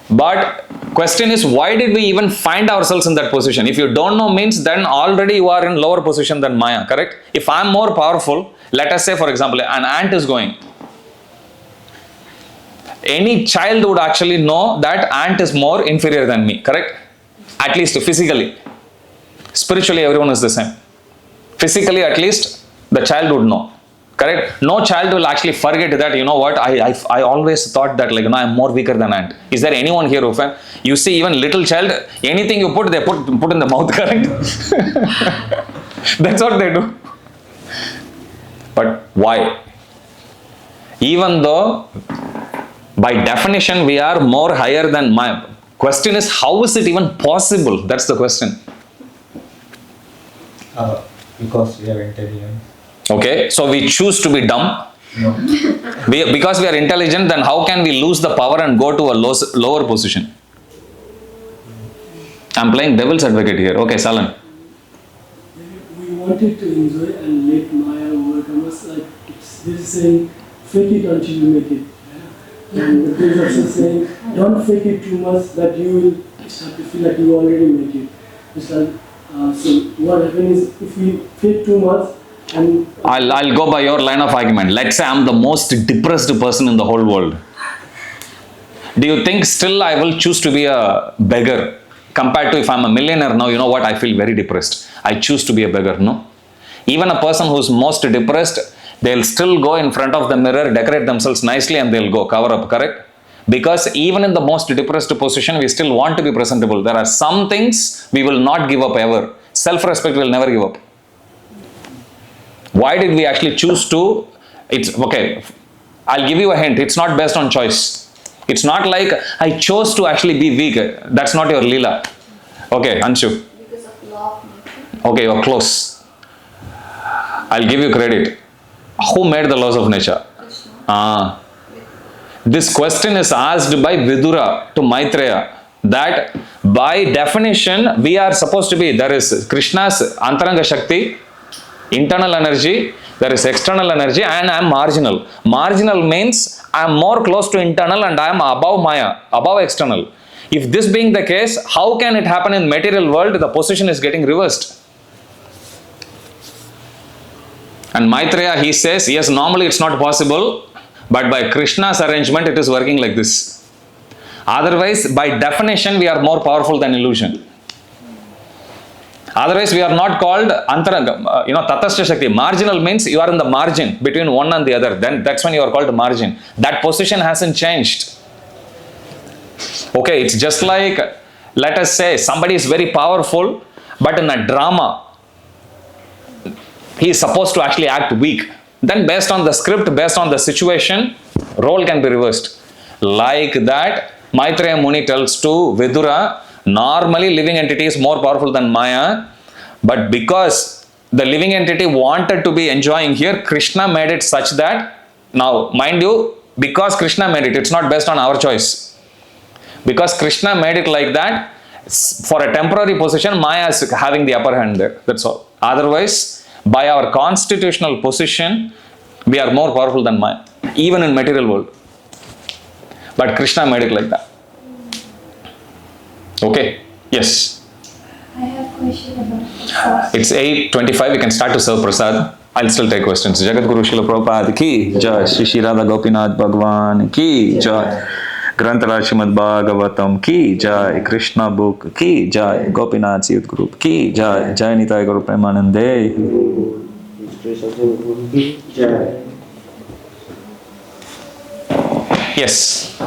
But question is, why did we even find ourselves in that position? If you don't know means then already you are in lower position than Maya, correct? If I am more powerful, let us say for example, an ant is going. Any child would actually know that ant is more inferior than me, correct? At least physically. Spiritually everyone is the same. Physically at least the child would know. Correct? No child will actually forget that, you know what, I always thought that, like, I'm more weaker than ant. Is there anyone here who can? You see, even little child, anything you put, they put in the mouth, correct? That's what they do. But why? Even though, by definition, we are more higher than my question is, how is it even possible? That's the question. Because we are intelligent. Okay, so we choose to be dumb. No. Because we are intelligent, then how can we lose the power and go to a lower position? I'm playing devil's advocate here. Okay, Salan. We wanted to enjoy and let Maya overcome us. Like this is saying, fake it until you make it. Yeah? And there is also saying, don't fake it too much that you will start to feel like you already make it. It's like, so what happens is if we fake too much, and I'll go by your line of argument. Let's say I'm the most depressed person in the whole world. Do you think still I will choose to be a beggar compared to if I'm a millionaire now? You know what? I feel very depressed. I choose to be a beggar. No. Even a person who's most depressed, they'll still go in front of the mirror, decorate themselves nicely, and they'll go cover up. Correct? Because even in the most depressed position, we still want to be presentable. There are some things we will not give up ever. Self-respect will never give up. Why did we actually choose to? It's okay. I'll give you a hint. It's not based on choice. It's not like I chose to actually be weak. That's not your Leela. Okay, Anshu. Because of law of nature. Okay, you're close. I'll give you credit. Who made the laws of nature? Krishna. This question is asked by Vidura to Maitreya, that by definition we are supposed to be, there is Krishna's Antaranga Shakti, internal energy, there is external energy, and I am marginal. Marginal means I am more close to internal and I am above Maya, above external. If this being the case, how can it happen in material world? The position is getting reversed. And Maitreya, he says, yes, normally it's not possible, but by Krishna's arrangement, it is working like this. Otherwise, by definition, we are more powerful than illusion. Otherwise, we are not called Antaranga, Tatastha Shakti. Marginal means you are in the margin between one and the other. Then that's when you are called margin. That position hasn't changed. Okay, it's just like, let us say, somebody is very powerful, but in a drama, he is supposed to actually act weak. Then based on the script, based on the situation, role can be reversed. Like that, Maitreya Muni tells to Vidura, normally living entity is more powerful than Maya, but because the living entity wanted to be enjoying here, Krishna made it such that, now mind you, because Krishna made it, it's not based on our choice. Because Krishna made it like that, for a temporary position, Maya is having the upper hand there, that's all. Otherwise, by our constitutional position, we are more powerful than Maya, even in material world. But Krishna made it like that. Okay, yes. I have a question about the It's 8:25, we can start to serve prasad. I'll still take questions. Jagat Guru Srila Prabhupada ki jai, Shri Shri Radha Gopinath Bhagwan ki jai, Grantaraj Srimad Bhagavatam ki jai, Krishna book ki jai, Gopinath Youth Group ki jai, Jai Nitai Guru Premanande. Yes.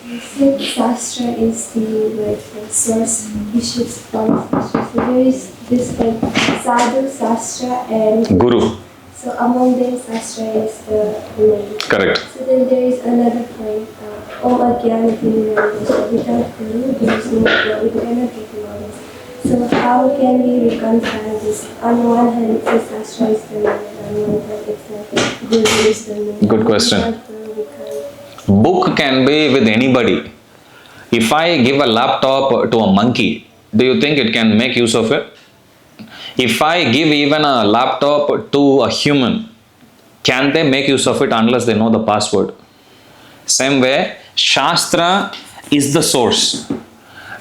You said Shastra is the source which is qualification. So there is this like Sadhu, Shastra and Guru. So among them Shastra is the main. Correct. So then there is another point. All Agyan knowledge. So without Guru, there is no Guru. We cannot get knowledge. So how can we reconcile this? On one hand, it's a Shastra is the main. On one hand, it's a Guru is the main. Good question. Book can be with anybody. If I give a laptop to a monkey, do you think it can make use of it? If I give even a laptop to a human, can they make use of it unless they know the password? Same way, Shastra is the source.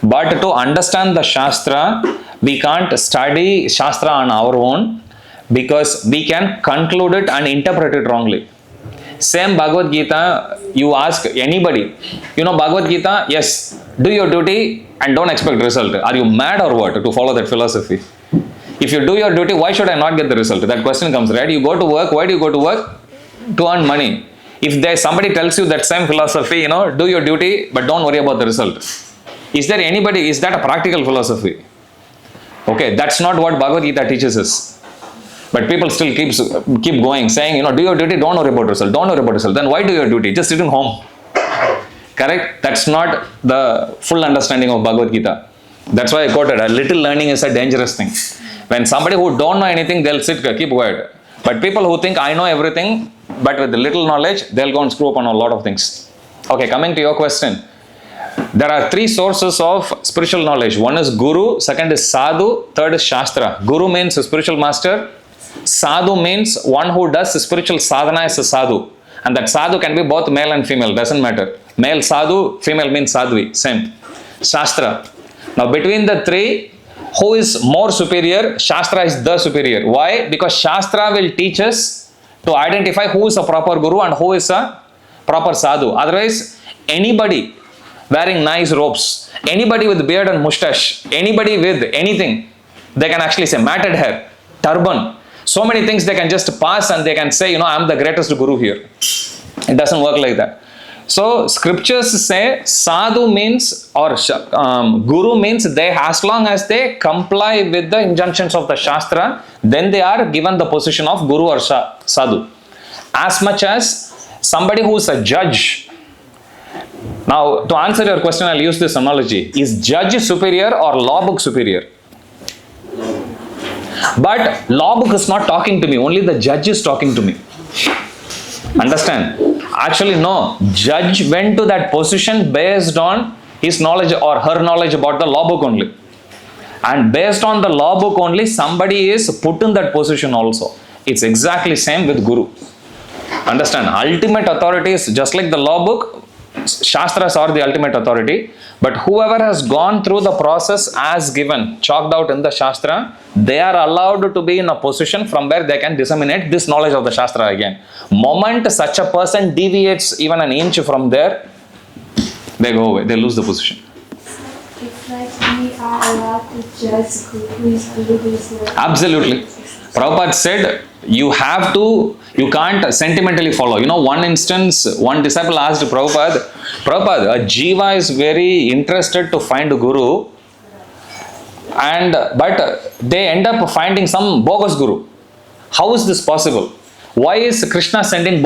But to understand the Shastra, we can't study Shastra on our own because we can conclude it and interpret it wrongly. Same Bhagavad Gita, you ask anybody, Bhagavad Gita, yes, do your duty and don't expect result. Are you mad or what to follow that philosophy? If you do your duty, why should I not get the result? That question comes, right? You go to work. Why do you go to work? To earn money. If there somebody tells you that same philosophy, do your duty, but don't worry about the result. Is that a practical philosophy? Okay, that's not what Bhagavad Gita teaches us. But people still keep going, saying, do your duty, don't worry about result, don't worry about result. Then why do your duty? Just sit in home. Correct? That's not the full understanding of Bhagavad Gita. That's why I quoted, a little learning is a dangerous thing. When somebody who don't know anything, they'll keep quiet. But people who think, I know everything, but with little knowledge, they'll go and screw up on a lot of things. Okay, coming to your question. There are three sources of spiritual knowledge. One is Guru, second is Sadhu, third is Shastra. Guru means a spiritual master. Sadhu means one who does spiritual sadhana is a sadhu. And that sadhu can be both male and female, doesn't matter. Male sadhu, female means sadhvi, same. Shastra. Now between the three, who is more superior? Shastra is the superior. Why? Because Shastra will teach us to identify who is a proper Guru and who is a proper sadhu. Otherwise, anybody wearing nice robes, anybody with beard and mustache, anybody with anything, they can actually say matted hair, turban, so many things they can just pass and they can say, I'm the greatest Guru here. It doesn't work like that. So scriptures say sadhu means or Guru means as long as they comply with the injunctions of the Shastra, then they are given the position of Guru or sadhu. As much as somebody who is a judge. Now, to answer your question, I'll use this analogy. Is judge superior or law book superior? But law book is not talking to me, only the judge is talking to me. Understand? Actually, no. Judge went to that position based on his knowledge or her knowledge about the law book only. And based on the law book only, somebody is put in that position also. It's exactly same with Guru. Understand? Ultimate authority is just like the law book. Shastras are the ultimate authority, but whoever has gone through the process as given, chalked out in the Shastra, they are allowed to be in a position from where they can disseminate this knowledge of the Shastra again. Moment such a person deviates even an inch from there, they go away, they lose the position. It's like we are allowed to judge who is Guru, who is not. Absolutely. Prabhupada said, you can't sentimentally follow. One instance, one disciple asked Prabhupada, a jiva is very interested to find Guru, but they end up finding some bogus Guru. How is this possible? Why is Krishna sending